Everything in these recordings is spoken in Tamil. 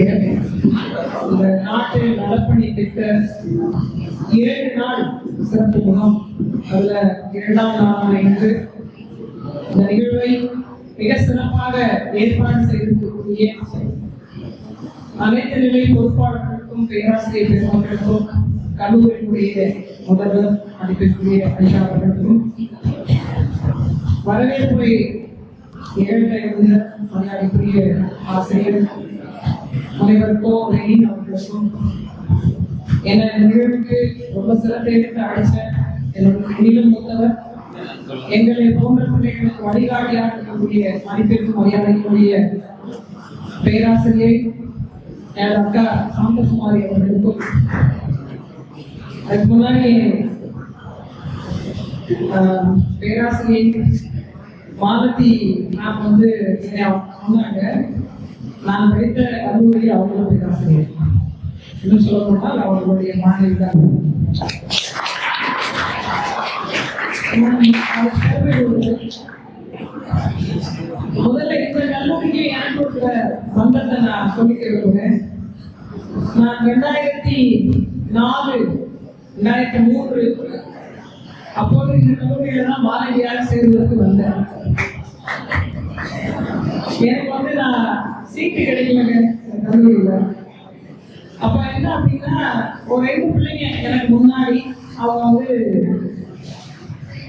இந்த நாட்டில் நலப்பணி திட்ட 7 நாள் சிறப்பு முகாம் அதுல 2ஆம் நாளான இன்று இந்த நிகழ்வை மிக சிறப்பாக ஏற்பாடு செய்திருக்கக்கூடிய அனைத்து நிலை பொறுப்பாளர்களுக்கும் பேராசிரியர் பெருமக்களுக்கும் கல்லூரியினுடைய முதல்வர் மதிப்பிற்குரிய ஐயா அவர்களுக்கும் வரவேற்புரை நிகழ்ந்த மரியாதைக்குரிய ஆசிரியர் முனைவருக்கும் அவர்களுக்கும் என்ன நிகழ்வுக்கு ரொம்ப சிறப்பு எடுத்து அழைச்ச என்னுடைய நீளம் மூத்தவர் எங்களை போன்ற பிள்ளைகளுக்கு வழிகாட்டியாக இருக்கக்கூடிய மதிப்பிற்கும் மரியாதைக்குரிய பேராசிரியை எனது அக்கா சாந்தகுமாரி அவர்களுக்கும் அதுக்கு முன்னாடி பேராசிரியை மாலதி நான் சொன்னாங்க நான் படித்த கல்லூரி அவர்களும் பேராசிரியர் இன்னும் சொல்ல போனால் அவர்களுடைய மாணவி தான். முதல்ல இந்த கல்லூரிக்கு எனக்கு ஒரு பந்தத்தை நான் சொல்லிக்க விரும்புகிறேன். நான் 2004 2003 அப்போது இந்த கல்லூரியில தான் மாணவியாக சேர்வதற்கு வந்தேன். எனக்கு நான் சீட்டு கிடைக்கலங்க கல்லூரியில. அப்ப என்ன அப்படின்னா ஒரு 2 பிள்ளைங்க எனக்கு முன்னாடி அவங்க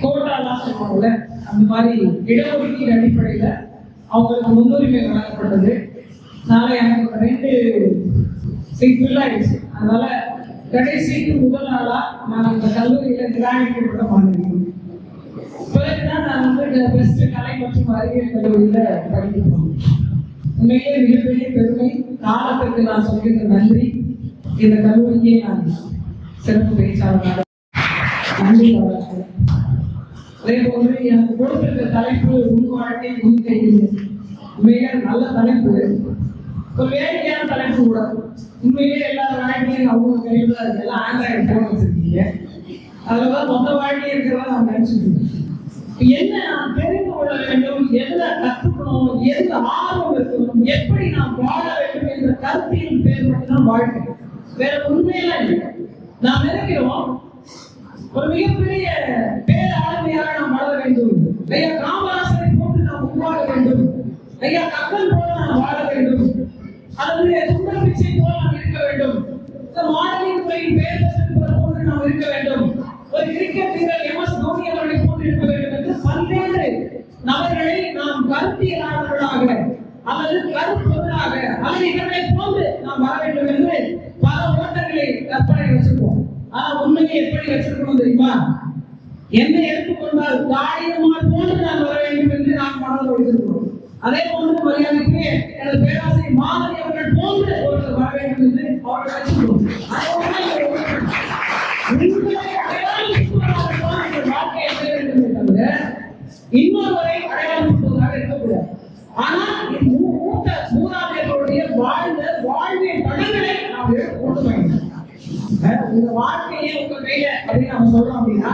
கோட்டாலாம் சொல்லுவாங்கல்ல, அந்த மாதிரி இடஒதுக்கீடு அடிப்படையில அவங்களுக்கு முன்னுரிமை வழங்கப்பட்டது. அதனால எனக்கு 2 சீட் ஃபில் ஆயிடுச்சு. அதனால கடைசிக்கு முதல் நாளா நான் இந்த கல்லூரியில கிராஜுவேட் பண்ண மாட்டேன். பிறகுதான் நான் பெஸ்ட் கலை மற்றும் அறிவியல் கல்லூரியில படிக்கிறோம். உண்மையிலே மிகப்பெரிய பெருமை. காலத்துக்கு நான் சொல்கிற நன்றி. இந்த கல்லூரிக்கு நான் சிறப்பு பேச்சாளராக நன்றி பாராட்டுகிறேன். அதே போன்று எனக்கு கொடுத்திருக்க தலைப்பு உன் வாழ்க்கை உன் கையில். உண்மையிலே நல்ல தலைப்பு, ஒரு வேடிக்கையான தலைப்பு கூட. உண்மையிலே எல்லா வாழ்க்கையும் அவங்க கையில் தான் இருக்கு. எல்லாம் ஆண்ட்ராய்டு போன் வச்சிருக்கீங்க, அதுலதான் மொத்த வாழ்க்கை இருக்கிறதா நான் நினைச்சுட்டு இருக்கேன். என்ன நாம் தெரிந்து கொள்ள வேண்டும், எதுல கற்றுக்கணும், எதுல ஆர்வம் இருக்கணும், எப்படி நாம் வாழ வேண்டும் என்ற கருத்தின் பேர் மட்டும்தான் வாழ்க்கை. வேற உண்மையெல்லாம் இல்லை. நாம் நினைக்கிறோம் ஒரு மிகப்பெரிய பேராளுமையாக நாம் வளர வேண்டும், ஐயா காமராசரை போன்று நாம் உருவாக வேண்டும், ஐயா கக்கன் போல நாம் வாழ வேண்டும், அல்லது சுந்தர பிச்சை போல நாம் இருக்க வேண்டும், இந்த மாடலிங் துறையின் பேர் போன்று நாம் இருக்க வேண்டும், ஒரு கிரிக்கெட் வீரர் MS தோனி அவர்களை போன்று இருக்க வேண்டும் என்று பல்வேறு நபர்களை நாம் கருத்தியலாளர்களாக அல்லது கருப்பொருளாக அல்லது இவர்களை போன்று நாம் வர வேண்டும் என்று பல ஓட்டங்களை கற்பனை வச்சிருக்கோம். ஆனா உண்மையை எப்படி வச்சிருக்கணும் தெரியுமா? என்னை எடுத்துக்கொண்டால் தாடியமால் போன்று நான் வர வேண்டும் என்று நாம் மனதில் வைத்திருக்கிறோம். அதே போன்று மரியாதைக்கு எனது பேராசிரியர் மாதவி அவர்கள் போன்று ஒருவர் வர வேண்டும் என்று அவர்கள் வச்சிருக்கிறோம். இன்னொருவரை அடையாளம் சொல்வதாக இருக்கக்கூடாது. ஆனால் மூதாதையர்களுடைய வாழ்வின் படங்களை நாம் எடுத்துக்கொண்டு வேண்டும். உங்க வாழ்க்கையே உங்க கையில அப்படின்னு நம்ம சொல்றோம் அப்படின்னா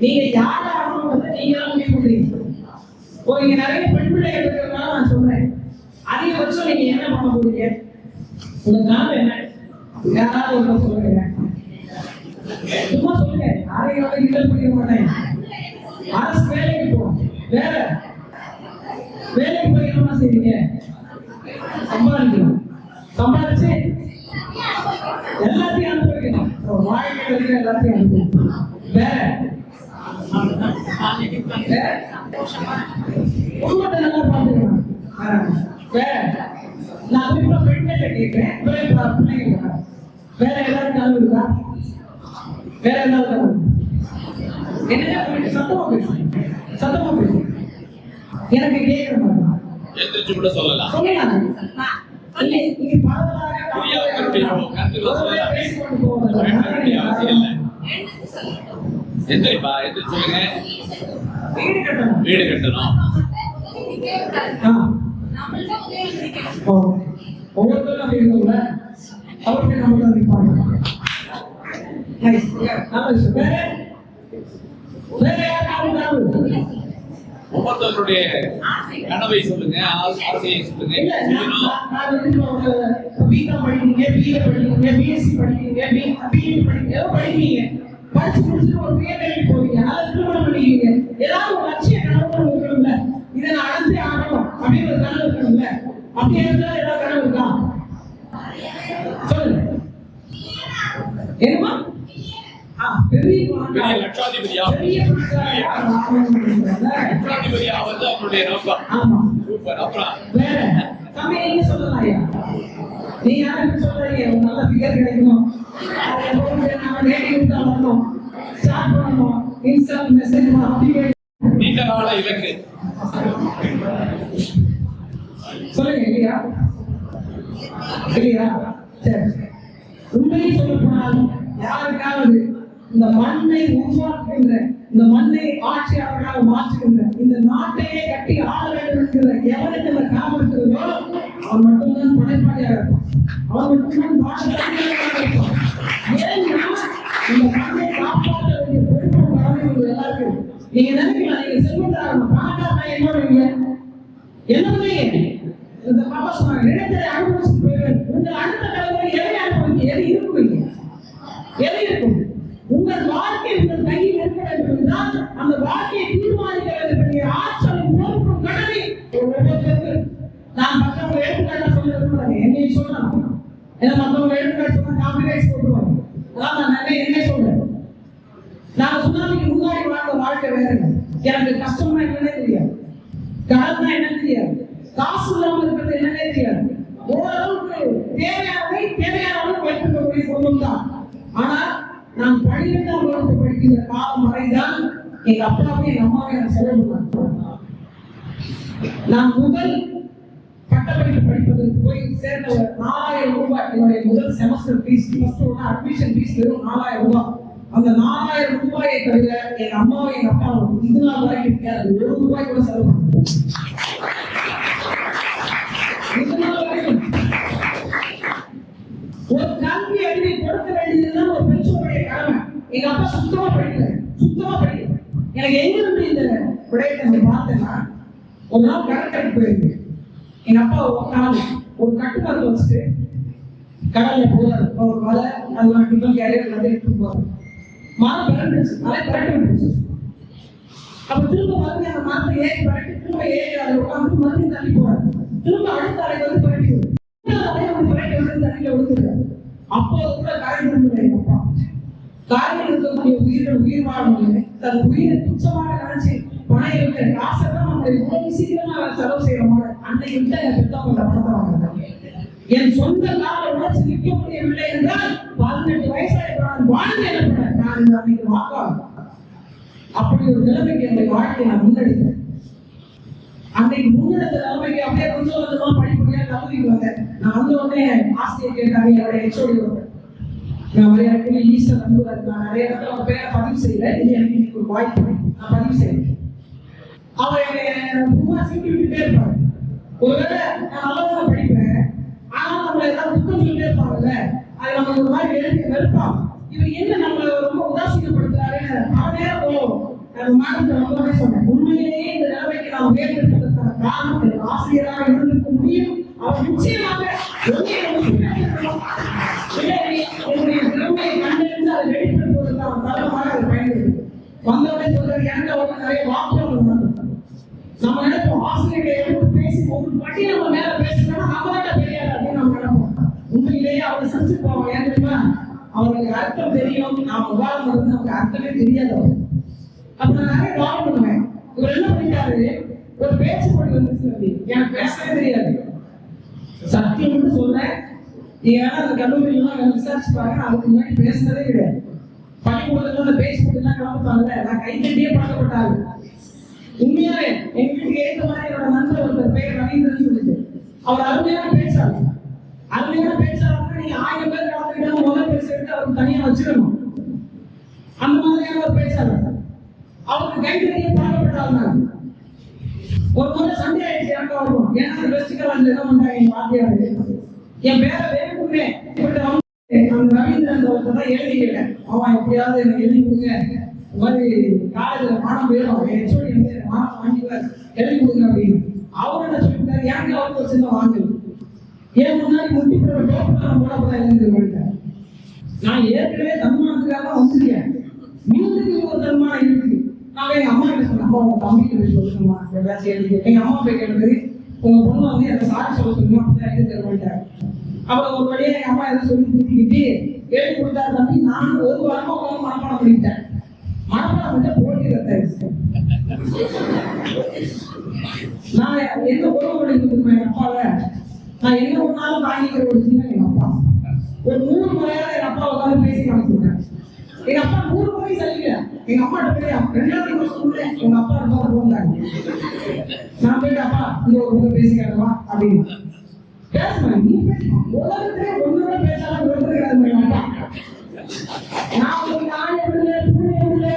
நீங்க யாராவது நீங்க தான் முடிவு பண்றீங்க. இங்க நிறைய பெண் பிள்ளைகள் இருக்கிறதுனால நான் சொல்றேன், அதிகபட்சம் நீங்க என்ன பண்ண போறீங்க? உங்க காலம் என்ன? யாராவது ஒரு சொல்லுங்க, சும்மா சொல்லுங்க. யாரையோட கிண்டல் பண்ணிக்க மாட்டேன். அரசு வேலைக்கு போகும், வேற வேலைக்கு போய் என்ன செய்வீங்க? சம்பாதிக்கணும். சம்பாதிச்சு எல்லாத்தையும் அனுபவிக்கணும். வாழ்க்கையில் இருக்கிற எல்லாத்தையும் அனுபவிக்கணும். வேற குடும்பத்தை நல்லா பார்த்துக்கணும். வேற நான் குறிப்பா பெண்களை கேட்கிறேன், பிள்ளைங்க வேற ஏதாவது கனவு இருக்கா? வேற ஏதாவது கனவு? என்ன சத்தமா பேசுறேன், சத்தமா பேசுறேன். எனக்கு கேட்கிற மாதிரி சொல்லலாம். வீடு கட்டணும். ஒவ்வொருத்தரும் இருக்கவங்க அவருக்கு நம்ம வேற யாராவது ஒவ்வொருத்தருடைய கனவை சொல்லுங்க, ஆசையை சொல்லுங்க. இல்ல, செய்யணும். நான் வந்து இப்போ பிகாம் படிக்கிறீங்க, பிஏ படிக்கிறீங்க, பிஎஸ்சி படிக்கிறீங்க, பிஎட் படிக்கிறீங்க, ஏதோ படிக்கிறீங்க. படிச்சு முடிச்சுட்டு ஒரு வேலைக்கு போவீங்க, அதை திருமணம் பண்ணிக்கிறீங்க. ஏதாவது ஒரு லட்சிய கனவு இருக்கணும்ல, இதை நான் அடைஞ்சே ஆகணும் அப்படின்னு ஒரு கனவு இருக்கணும்ல. அப்படி இருந்தாலும் ஏதாவது கனவு இருக்கா? சொல்லுங்க. என்னமா? பெரிய லட்சாதிபதியா வந்து அவருடைய நோக்கம். சூப்பர். அப்புறம் வேற தம்பி நீங்க சொல்லலாம் ஐயா. நீ யாருக்கு சொல்றீங்க? ஒரு நல்ல ஃபிகர் கிடைக்கணும், நம்ம டேட்டிங் விட்டா வரணும், ஸ்டார்ட் பண்ணணும், இன்ஸ்டா மெசேஜ் அப்படியே நீண்ட கால இலக்கு சொல்லுங்க. இல்லையா இல்லையா? சரி, உண்மையை சொல்ல போனால் யாருக்காவது இந்த மண்ணை உருவாக்குகின்ற, இந்த மண்ணை ஆட்சியாளர்களாக மாற்றுகின்ற, இந்த நாட்டையே கட்டி ஆள வேண்டும் என்கிற எவனுக்கு இந்த கனவு இருக்கிறதோ அவன் மட்டும்தான் படைப்பாளியாக இருக்கும், அவன் மட்டும்தான் பாடசாலையாக இருக்கும். ஏன்னா இந்த மண்ணை காப்பாற்ற வேண்டிய பொறுப்பு கடமை எல்லாருக்கும். நீங்க நினைக்கலாம், நீங்க செல்வந்தாரங்க பணக்காரனா என்ன என்ன பண்ணுவீங்க? இந்த பாப்பா சொன்னாங்க, நினைத்ததை அனுபவிச்சு போயிடுவேன். உங்கள் அடுத்த தலைமுறை எதை அனுபவிங்க? எது இருக்குவீங்க? எது இருக்கும்? உங்கள் வாழ்க்கை உங்கள் கையில் இருக்க வேண்டும் என்றால் அந்த வாழ்க்கையை தீர்மானிக்க வேண்டும். ஆற்றலும் பொறுப்பும் கடமை ஒவ்வொருத்தருக்கு. நான் மற்றவங்க எடுத்துக்காட்டா சொல்ல விரும்புறேன், என்னையும் சொல்லலாம். ஏன்னா மற்றவங்க எடுத்துக்காட்டு சொன்னா காம்பிரைஸ் போட்டுருவாங்க. அதான் நான் நிறைய என்ன சொல்றேன், நான் சுனாமிக்கு முன்னாடி வாழ்ந்த வாழ்க்கை வேற. எனக்கு கஷ்டம்னா என்னன்னே தெரியாது, கடன்னா என்னன்னு தெரியாது, காசு இல்லாமல் இருக்கிறது என்னன்னே தெரியாது. ஓரளவுக்கு தேவையானவை தேவையான அளவு வைத்திருக்கக்கூடிய குடும்பம் தான். ஆனா நான் 12ஆம் வகுப்பு படிக்கிற காலம் வரைதான் எங்க அப்பாவே எங்க அம்மாவே எனக்கு செலவு பண்ணாங்க. நான் முதல் பட்டப்படிப்பு படிப்பதற்கு போய் சேர்ந்த 4000 ரூபாய் என்னுடைய முதல் செமஸ்டர் ஃபீஸ், அட்மிஷன் ஃபீஸ் வெறும் 4000 ரூபாய். அந்த 4000 ரூபாயை தவிர எங்க அம்மாவை எங்க அப்பாவும் இது நாள் வரைக்கும் எனக்கு 1 ரூபாய் கூட செலவு பண்ண. ஒரு கல்வி அறிவை கொடுக்க வேண்டியதுதான் ஒரு பெற்றோருடைய கடமை. எங்க அப்பா சுத்தமா படிக்கல. எனக்கு எங்க இருந்து இந்த விடயத்தை நான் பார்த்தேன்னா, ஒரு நாள் கடற்கரைக்கு போயிருந்தேன். எங்க அப்பா ஒரு கட்டுமரத்தை வச்சுட்டு கடல்ல போறாரு. ஒரு மலை, அது டிஃபன் கேரியர் வந்து எடுத்து போறாரு. மரம் பிறந்துச்சு, மலை பிறட்டு விட்டுச்சு. அப்ப திரும்ப மறுபடியும் அந்த மரத்தை ஏறி பிறட்டு திரும்ப ஏறி அதை உட்காந்து மறுபடியும் தள்ளி போறாரு. திரும்ப அடுத்த அறை வந்து பிறட்டி விடு, தண்ணியில விழுந்துருக்காரு. அப்போது கூட கரை திரும்ப எங்க அப்பா காரில் இருக்கக்கூடிய உயிர் வாழணும் தன் உயிரை துச்சமாக நினைச்சு பணம் இருக்கிற காசை தான் அவங்க இவ்வளவு சீக்கிரமா செலவு செய்யறோம். அன்னைக்கு விட்டு என் பெற்றவங்க பணத்தை வாங்குறாங்க. என் சொந்த கால உழைச்சு நிற்க முடியவில்லை என்றால் 18 வயசாக வாழ்ந்து என்ன பண்ண நான் அன்னைக்கு வாக்காளர். அப்படி ஒரு நிலைமைக்கு என்னுடைய வாழ்க்கையை நான் முன்னெடுத்தேன். அன்னைக்கு முன்னெடுத்த நிலைமைக்கு அப்படியே கொஞ்சம் கொஞ்சமா படிப்படியா கல்லூரிக்கு வந்தேன். நான் வந்த உடனே ஆசிரியர் கேட்டாங்க, என்னுடைய ஹெச்ஓடி நான் நிறைய இடத்துல ஈஸ்டர் நம்புறாரு, நான் நிறைய இடத்துல அவங்க பேரை பதிவு செய்யல, இது எனக்கு இன்னைக்கு ஒரு வாய்ப்பு, நான் பதிவு செய்யறேன். அவர் என்னை சும்மா சீட்டி விட்டுட்டே இருப்பாரு. ஒருவேளை நான் நல்லதான் படிப்பேன், ஆனால் நம்மள ஏதாவது புத்தகம் சொல்லிட்டே இருப்பாங்கல்ல, அது நம்ம ஒரு மாதிரி எழுதி வெறுப்பான். இவர் என்ன நம்மளை ரொம்ப உதாசீனப்படுத்துறாருன்னு அவன் நேரம் போகும். மேடத்தை வந்தோடனே சொன்னேன், உண்மையிலேயே இந்த நிலைமைக்கு நான் உயர்ந்திருப்பதற்கான காரணம் எனக்கு ஆசிரியராக இருந்திருக்க முடியும். அவர் நிச்சயமாக என்னுடைய திறமையை கண்டறிந்து அதை வெளிப்படுத்துவதற்கான தளமாக அதை பயன்படுது. வந்தவனே சொல்றாரு, எனக்கு அவருக்கு நிறைய வாக்குகள் நடக்கும். நம்ம நினைப்போம் ஆசிரியர்களை எடுத்து பேசி ஒரு பட்டி நம்ம மேல பேசுறோம்னா நம்ம தான் தெரியாது அப்படின்னு நம்ம நினைப்போம். உண்மையிலேயே அவங்க செஞ்சுருப்பாங்க. ஏன் தெரியுமா, அவங்களுக்கு அர்த்தம் தெரியும், நாம விவாதம் வந்து நமக்கு அர்த்தமே தெரியாது. அவர் அப்ப நான் நிறைய கவனம் பண்ணுவேன். இவர் என்ன பண்ணிட்டாரு, ஒரு பேச்சு போட்டி வந்துச்சு, எனக்கு பேசவே தெரியாது. சத்தியம் மட்டும் சொல்றேன், நீங்க வேணா அந்த கல்லூரிலாம் விசாரிச்சு பாருங்க, அதுக்கு முன்னாடி பேசுனதே கிடையாது. பள்ளிக்கூடத்துல அந்த பேச்சு போட்டிலாம் கலந்துப்பாங்கல்ல, நான் கைத்தட்டியே பழக்கப்பட்டாரு. உண்மையாவே எங்க வீட்டுக்கு ஏற்ற மாதிரி என்னோட நண்பர் ஒருத்தர் பேர் ரவீந்திரன் சொல்லிட்டு, அவர் அருமையான பேச்சாளர். அருமையான பேச்சாளர் நீங்க 1000 பேர் கலந்துக்கிட்டாலும் முதல் பேச எடுத்து அவருக்கு தனியா வச்சிடணும். அந்த மாதிரியான ஒரு பேச்சாளர். அவருக்கு கைத்தட்டியே பழக்கப்பட்டாங்க. ஒரு முறை சண்டே ஆயிடுச்சு எனக்கு வரும். ஏன்னா அந்த வெஸ்டிகல் என்ன பண்றாங்க என் வாத்தியாரு, என் பேரை வேணுமே அந்த ரவீந்திரன் ஒருத்தர் தான் எழுதிக்கிட்டேன். அவன் எப்படியாவது எனக்கு எழுதி கொடுங்க, இந்த மாதிரி காலேஜில் மாணவ வேணும் ஹெச்ஓடி வந்து மாணவ வாங்கி எழுதி கொடுங்க அப்படின்னு. அவர் என்ன சொல்லிட்டாரு, எனக்கு அவருக்கு ஒரு சின்ன வாங்கல் ஏன் முன்னாடி முட்டி போட நான் ஏற்கனவே தன்மானத்துக்காக தான் வந்துருக்கேன். மீண்டும் ஒரு தன்மானம் இருக்கு. நான் எங்க அம்மா கிட்ட சொன்னேன், அம்மா உங்க தம்பிக்கு போய் சொல்லுங்கம்மா ஏதாச்சும் எழுதி. எங்க அம்மா போய் கேட்டது, உங்க பொண்ணு வந்து எனக்கு சாரி சொல்ல சொல்லுங்க அப்படிதான் எழுதி தருவாங்க. அப்புறம் ஒரு வழியா எங்க அம்மா எதை சொல்லி திட்டிக்கிட்டு எழுதி கொடுத்தாரு தம்பி. நான் ஒரு வாரமா உட்காந்து மனப்பாடம் பண்ணிட்டேன். மனப்பாடம் பண்ண போட்டி நான் என்ன உறவு பண்ணிட்டு என் அப்பாவை நான் என்ன ஒன்னாலும் வாங்கிக்கிற ஒரு சின்ன எங்க அப்பா ஒரு 100 முறையாவது எங்க அப்பா உட்காந்து பேசி காமிச்சிருக்கேன். எங்க அப்பா 100 முறை சொல்லிக்கல. எங்க அம்மாட்ட போய் 2வது வருஷம் எங்க அப்பா ரொம்ப போந்தாங்க. நான் போயிட்டு அப்பா இந்த ஒரு முறை பேசி காட்டுவா அப்படின்னு பேசுவேன். நீ பேசணும் உலகத்திலே ஒன்னோட பேசாலும் விரும்புகிறாரு எங்க அப்பா. நான் ஒரு நாள் இல்லை பூனை இல்லை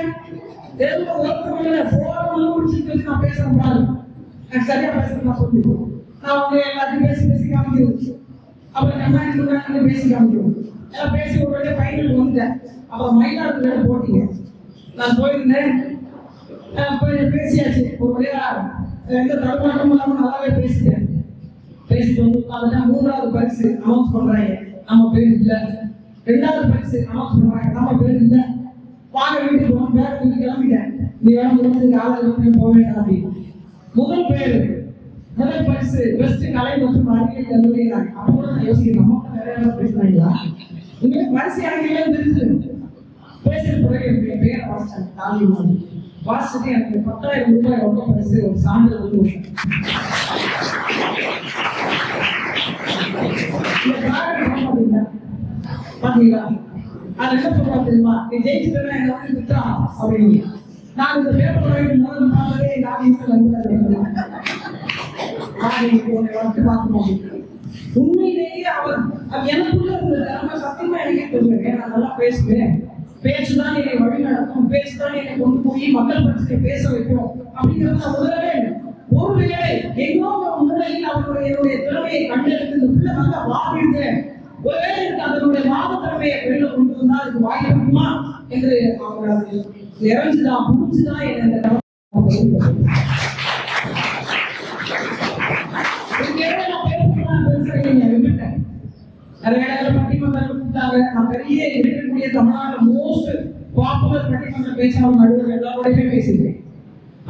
தெருவில் ஒருத்தம் இல்லை போராட்டம் முடிச்சுட்டு வச்சு நான் பேசுறேன் பாரு எனக்கு சரியா பேசுறது நான் சொல்லிடுவோம். நான் அவங்க எல்லாத்தையும் பேசி காமிக்கிறது. அப்புறம் கண்ணாடி முன்னாடி பேசி காமிக்கிறோம். எல்லாம் பேசி ஒரு வழியாக ஃபைனல் வந்துட்டேன். அப்புறம் மயிலாடுதுறை போட்டீங்க. நான் போயிருந்தேன். பேசியாச்சு ஒரு வழியா எந்த தடுமாற்றமும் இல்லாமல் நல்லாவே பேசிட்டேன். பேசிட்டு வந்து உட்காந்துட்டா 3வது பரிசு அனௌன்ஸ் பண்றாங்க. நம்ம பேர் இல்லை. 2வது பரிசு அனௌன்ஸ் பண்றாங்க. நம்ம பேர் இல்லை. வாங்க வீட்டுக்கு போகணும். பேர் வீட்டுக்கு கிளம்பிட்டேன். நீ வேணும் முடிஞ்சதுக்கு ஆளுநர் போக வேண்டாம் அப்படின்னு. முதல் பரிசு பெஸ்ட் கலை மற்றும் அறிவியல் கல்லூரி. அப்போ கூட நான் யோசிக்கிறேன், நம்ம நிறைய பேசுறாங்களா உங்களுக்கு பரிசு எனக்கு தெரிஞ்சு பேசுற பிறகு என்னுடைய பேரை வாசிச்சாங்க. தாலி மாதிரி வாசிச்சுட்டு எனக்கு 10,000 ரூபாய் ரொம்ப பரிசு ஒரு சான்றிதழ் வந்து பாத்தீங்களா? அது என்ன சொல்றா தெரியுமா, நீ ஜெயிச்சுட்டா என்ன வந்து வித்ரா அப்படின்னு. நான் இந்த பேப்பர் வாங்கிட்டு முதல் பார்த்ததே உண்மையிலேயே அவர் எனக்குள்ள இருந்த திறமை சத்தியமா எனக்கே தெரியும். நான் நல்லா பேசுவேன். பேச்சுதான் என்னை வழி நடக்கும். பேச்சுதான் என்னை கொண்டு போய் மக்கள் பிரச்சனை பேச வைக்கும் அப்படிங்கிறது நான் உணரவே. ஒருவேளை எங்கோ முன்னிலையில் அவருடைய என்னுடைய திறமையை கண்டெடுத்து இந்த பிள்ளை நல்லா வாழ்ந்து ஒருவேளை எனக்கு அதனுடைய வாத திறமையை வெளியில கொண்டு வந்தா அதுக்கு வாய்ப்பு இருக்குமா என்று அவங்க அது நிறைஞ்சுதான் புரிஞ்சுதான் என்ன நிறைய இடத்துல பட்டிமன்றம் கொடுத்தாங்க. நான் பெரிய இருக்கக்கூடிய தமிழ்நாடு மோஸ்ட் பாப்புலர் பட்டிமன்ற பேச்சாளர் நடுவர் எல்லாரோடையுமே பேசிட்டேன்.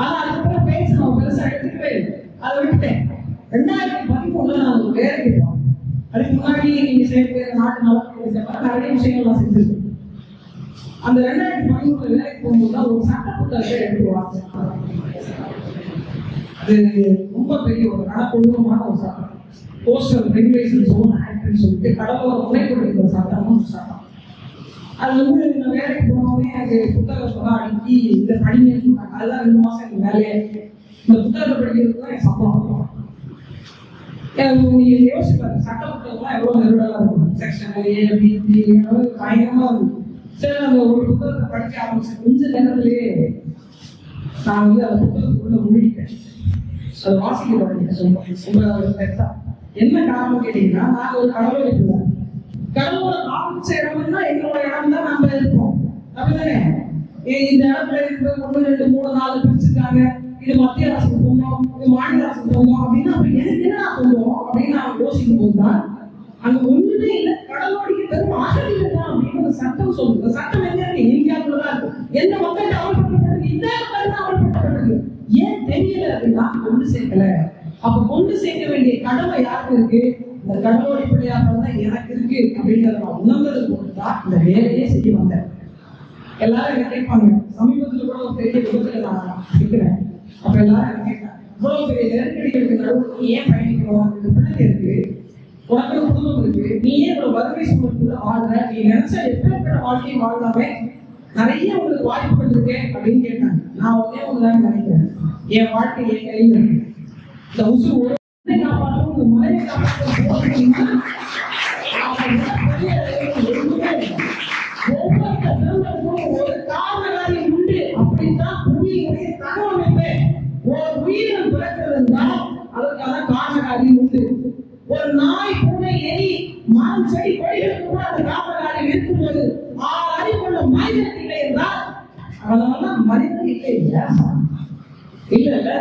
ஆனா அதுக்கப்புறம் பேச்சு நான் பெருசா எடுத்துக்கவே இல்லை. அதை விட்டுட்டேன். 2013 நான் ஒரு வேலைக்கு போனேன். அதுக்கு முன்னாடி நீங்க சேர்த்து நாட்டு நலன் நிறைய விஷயங்கள் நான் செஞ்சிருக்கேன். அந்த 2013 வேலைக்கு போகும்போது தான் ஒரு சட்ட புத்தகத்தை எடுத்து வாசிச்சேன். அது ரொம்ப பெரிய ஒரு கணக்கொழுவமான ஒரு சட்டம். கோஸ்டல் ரெகுலேஷன் ஜோன் ஆக்ட்னு சொல்லிட்டு கடலோர முனைப்படுகிற சட்டம்னு ஒரு சட்டம். அது வந்து நான் வேலைக்கு போனோடனே எனக்கு புத்தகத்தெல்லாம் அடுக்கி இதை படிங்கன்னு சொன்னாங்க. அதுதான் 2 மாசம் எனக்கு வேலையே. இந்த புத்தகத்தை படிக்கிறதுக்கு தான் எனக்கு சம்பளம். எனக்கு நீங்க யோசிப்பாங்க, சட்ட புத்தகம்லாம் எவ்வளவு நெருடலா இருக்கும். செக்ஷன் ABCD பயங்கரமா இருக்கும். சரி, அந்த ஒரு புத்தகத்தை படிக்க ஆரம்பிச்சேன். கொஞ்ச நேரத்திலேயே நான் வந்து அந்த புத்தகத்துக்குள்ள மூடிட்டேன். அதை வாசிக்க சொல்லுவேன். என்ன காரணம் கேட்டீங்கன்னா, நாங்க ஒரு கடலோர இருக்கிறோம். கடலோர ஆரம்பிச்ச இடம்னா எங்களோட இடம் தான் நாம இருப்போம். அப்படிதானே? இந்த இடத்துல இருந்து 1 2 3 4 பிரிச்சுட்டாங்க. இது மத்திய அரசு சொந்தம், இது மாநில அரசு சொந்தம் அப்படின்னா எனக்கு என்ன சொல்லுவோம் அப்படின்னு நான் யோசிக்கும் போதுதான் அங்க ஒண்ணுமே இல்லை. கடலோடிக்கு பெரும் ஆசிரியர் தான் அப்படின்னு ஒரு சட்டம் சொல்லுது. சட்டம் எங்க இந்தியாவுக்குள்ளதான் இருக்கு. எந்த மக்கள் அமல்படுத்தப்பட்டிருக்கு, இந்த மக்கள் தான் அமல்படுத்தப்பட்டிருக்கு. ஏன் தெரியல அப்படின்னா கொண்டு சேர்க்கல. அப்ப கொண்டு சேர்க்க வேண்டிய கடமை யாருக்கு இருக்கு? இந்த கடலோடி பிள்ளையார்கள் தான் எனக்கு இருக்கு அப்படிங்கிறத நான் உணர்ந்தது போட்டுதான் இந்த வேலையே செய்ய வந்தேன். எல்லாரும் என்ன கேட்பாங்க, சமீபத்தில் கூட ஒரு பெரிய விபத்துல நான் இருக்கிறேன். அப்ப எல்லாரும் என்ன கேட்பாங்க, இவ்வளவு பெரிய நெருக்கடிகளுக்கு நடுவில் ஏன் பயணிக்கிறோம்? இந்த பிள்ளைங்க இருக்கு, உனக்கு குடும்பம் இருக்கு, நீ ஏன் இவ்வளவு வறுமை சூழலுக்குள்ள வாழ்ற? நீ நினைச்சா எப்பேற்பட்ட வாழ்க்கையை வாழ்ந்தாவே நிறைய உங்களுக்கு வாய்ப்புகள் இருக்கு அப்படின்னு கேட்டாங்க. நான் ஒன்றுதான் நினைக்கிறேன், என் வாழ்க்கை என் கையில் இருக்கு. இந்த உசுறு ஒரு காப்பாற்றும், உங்க மனைவி காப்பாற்றும் ஒரு காரணம் உண்டு. அப்படித்தான் புவியினுடைய தகவமைப்பு. ஒரு உயிரினம் பிறக்கிறதுனா அதற்கான காரணகாரியம் உண்டு. ஒரு நாய், பூனை, எலி, மரம், செடி, கொடிகளுக்கு கூட அந்த காரணகாரியம் இருக்கும்போது 6 அறிவுள்ள மனிதனுக்கு இல்லை என்றால் அதனால இல்லையா? இல்ல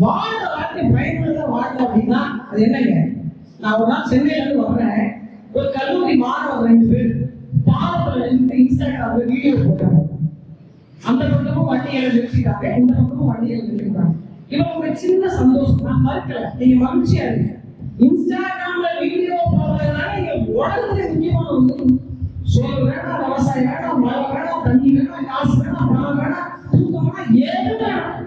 வாழ்ற வாழ்க்கை பயனுள்ளதா வாழ அப்படின்னா அது என்னங்க? நான் ஒரு நாள் சென்னையில இருந்து வர்றேன். ஒரு கல்லூரி மாணவர் 2 பேர் பாலத்துல இருந்து இன்ஸ்டாகிராம்ல வீடியோ போட்டாங்க. அந்த பக்கமும் வண்டியில நிறுத்திட்டாங்க, இந்த பக்கமும் வண்டியில நிறுத்திட்டாங்க. இவங்க ஒரு சின்ன சந்தோஷம், நான் மறுக்கல, நீங்க மகிழ்ச்சியா இருங்க. இன்ஸ்டாகிராம்ல வீடியோ போடுறதுனால நீங்க உலகத்துல முக்கியமான ஒண்ணு, சோறு வேணாம், விவசாயம் வேணாம், மழை வேணாம், தண்ணி வேணாம், காசு வேணாம், பணம் வேணாம், தூக்கம் வேணாம், ஏது வேணாம்,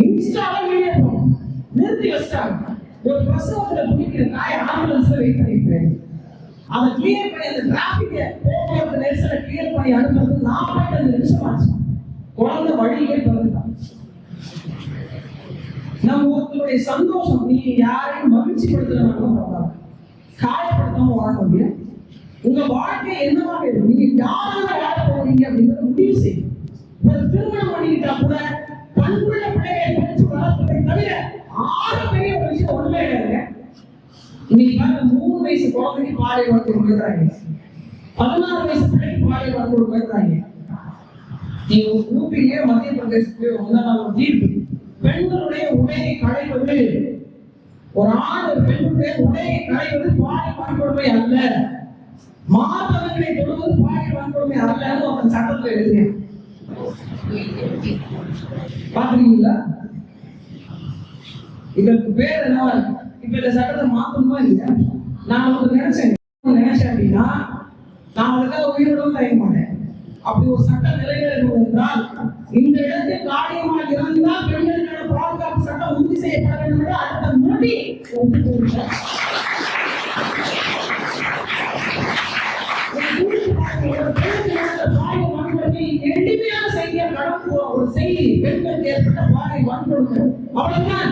இன்ஸ்டால வீடியோ போடணும். நிறுத்தி வச்சிட்டாங்க. ஒரு பிரசவத்துல குடிக்கிற தாய் ஆம்புலன்ஸ்ல வெயிட் பண்ணிருக்கேன். அதை கிளியர் பண்ணி அந்த டிராபிக் போக்குவரத்து நெரிசலை கிளியர் பண்ணி அனுப்புறது 45 நிமிஷம் ஆச்சு. குழந்தை வழியிலே பிறந்துட்டான். நம்ம ஒருத்தருடைய சந்தோஷம், நீ யாரையும் மகிழ்ச்சி படுத்துறதுனாலும் பரவாயில்ல, காயப்படுத்தாம வாழ முடியும். உங்க வாழ்க்கை என்னவாக இருக்கும், நீங்க யாரால வாழ போறீங்க அப்படிங்கறத முடிவு செய்யும். ஒரு திருமணம் பண்ணிக்கிட்டா கூட பண்புள்ள பிள்ளைகளை பெற்று வளர்ப்பதை தவிர 6 பெரிய ஒரு விஷயம் ஒண்ணுமே இல்லைங்க. இன்னைக்கு பாருங்க, 3 வயசு குழந்தைக்கு பாலை வாங்கி கொடுக்குறாங்க, 16 வயசு பிள்ளைக்கு பாலை வாங்கி கொடுக்குறாங்க. நீங்க ஊப்பிலேயே மத்திய பிரதேசத்திலேயே ஒரு தீர்ப்பு, பெண்களுடைய உடையை களைவது, ஒரு ஆண் ஒரு பெண்ணுடைய உடையை களைவது பாலியல் வன்கொடுமை அல்ல, மாதவர்களை தொடுவது பாலியல் வன்கொடுமை அல்லன்னு ஒரு சட்டத்தில் எழுதினேன். பாக்குறீங்களா? இதற்கு பேர் என்ன? இப்ப இந்த சட்டத்தை மாத்தணுமா இல்லையா? நான் வந்து நினைச்சேன் அப்படின்னா நான் அதுக்காக உயிரோடு தயங்க மாட்டேன். அப்படி ஒரு சட்டம் நிறைவேறும் என்றால் இந்த இடத்தில் காரியமாக இருந்தால் பெண்களுக்கான பாதுகாப்பு சட்டம் உறுதி செய்யப்பட வேண்டும் என்று அடுத்த நொடி எளிமையான செய்தியை கடந்து ஒரு செய்தி, பெண்களுக்கு ஏற்பட்ட பாலியல் வன்கொடுமை, அவ்வளவுதான்.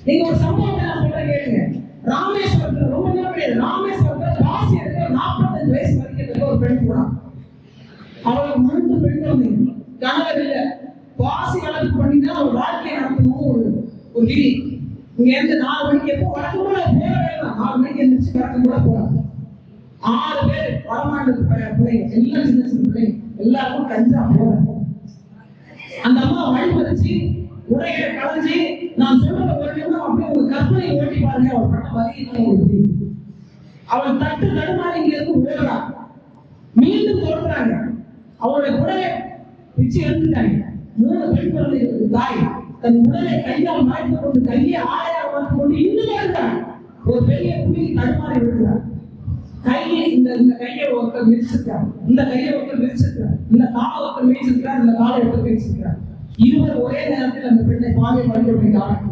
நீங்க ஒரு சம்பவத்தை நான் சொல்றேன் கேளுங்க. ராமேஸ்வரத்துல ரொம்ப நேரம் கிடையாது, ராமேஸ்வரத்துல காசி எடுக்க 45 வயசு வரைக்கும் ஒரு பெண் போனான். அவளுக்கு 3 பெண்கள், கணவர் இல்ல, பாசி வளர்ப்பு பண்ணிதான் அவர் வாழ்க்கையை நடத்தணும். ஒரு விதி. இங்க இருந்து 4 மணிக்கு எப்போ வழக்கம் கூட போற வேண்டாம், 4 மணிக்கு எந்திரிச்சு வழக்கம் கூட போறாங்க. 6 பேர் வடமாநிலத்து பிள்ளைங்க, எல்லாம் சின்ன சின்ன பிள்ளைங்க, எல்லாருக்கும் கஞ்சா போற. அந்த அம்மா வழிபறிச்சு உடைகளை களைஞ்சி நான் சொல்றத ஒரு நிமிடம் அப்படியே ஒரு கற்பனை ஓட்டி பாருங்க. அவர் பட்ட வரி அவள் தட்டு தடுமாறி இங்க இருந்து ஓடுறா, மீண்டும் தோற்றாங்க. அவளுடைய உடலை பிச்சு எடுத்துட்டாங்க. 3 பெண் குழந்தைகளுக்கு தாய் தன் உடலை கையால் மாய்த்து கொண்டு கையை ஆடையாக மாற்றிக் கொண்டு இன்னும் இருக்கிறார். ஒரு பெரிய குழி தடுமாறி விடுகிறார். கையை இந்த கையை ஒருத்தர் மிதிச்சிருக்கார், இந்த கையை ஒருத்தர் மிதிச்சிருக்கார், இந்த காலை ஒருத்தர் மிதிச்சிருக்கார், இந்த காலை ஒருத்தர் மிதிச்சிருக்கார். இருவர் ஒரே நேரத்தில் அந்த பெண்ணை பாலியல் வன்கொடுமைக்கு ஆளாக்கி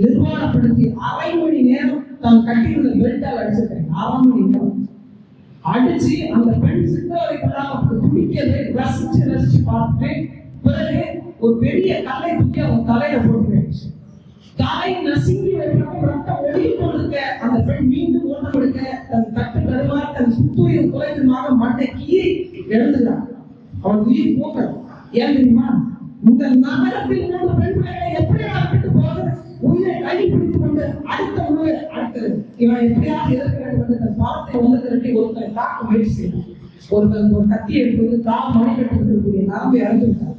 நிர்வாணப்படுத்தி 1/2 மணி நேரம் தான் கட்டியிருந்த பெல்ட்டால் அடிச்சிருக்காங்க. 1/2 மணி நேரம் அடிச்சு அந்த பெண் சித்தவரைப்படாம குடிக்கிறதை ரசிச்சு பார்த்துட்டு பிறகு ஒரு பெரிய கல்லை தூக்கி அவங்க தலையில போட்டுருச்சு. தலை நசுங்கி வைக்கிறப்ப ரத்தம் ஒழுகி கொண்டிருக்க அந்த பெண் மீண்டும் ஓட்டம் எடுக்க தன் தட்டு தடுமாறி தன் சுத்துயிர் குலைத்துமாக மண்டை கீறி எழுந்துகிறான். அவன் உயிர் போக ஏன் தெரியுமா? இந்த நகரத்தில் 3 பெண் பிள்ளைகளை எப்படி விட்டு போவது, உயிரை கை பிடித்துக் கொண்டு அடுத்த உணவு அடுத்தது இவன் எப்படியாவது எதிர்க்க வேண்டும் என்று தன் பாவத்தை ஒன்று திரட்டி ஒருத்தரை தாக்க முயற்சி செய்தார். ஒரு கத்தி எடுப்பது கால் மணி கட்டக்கூடிய நரம்பை அறிந்துவிட்டார்.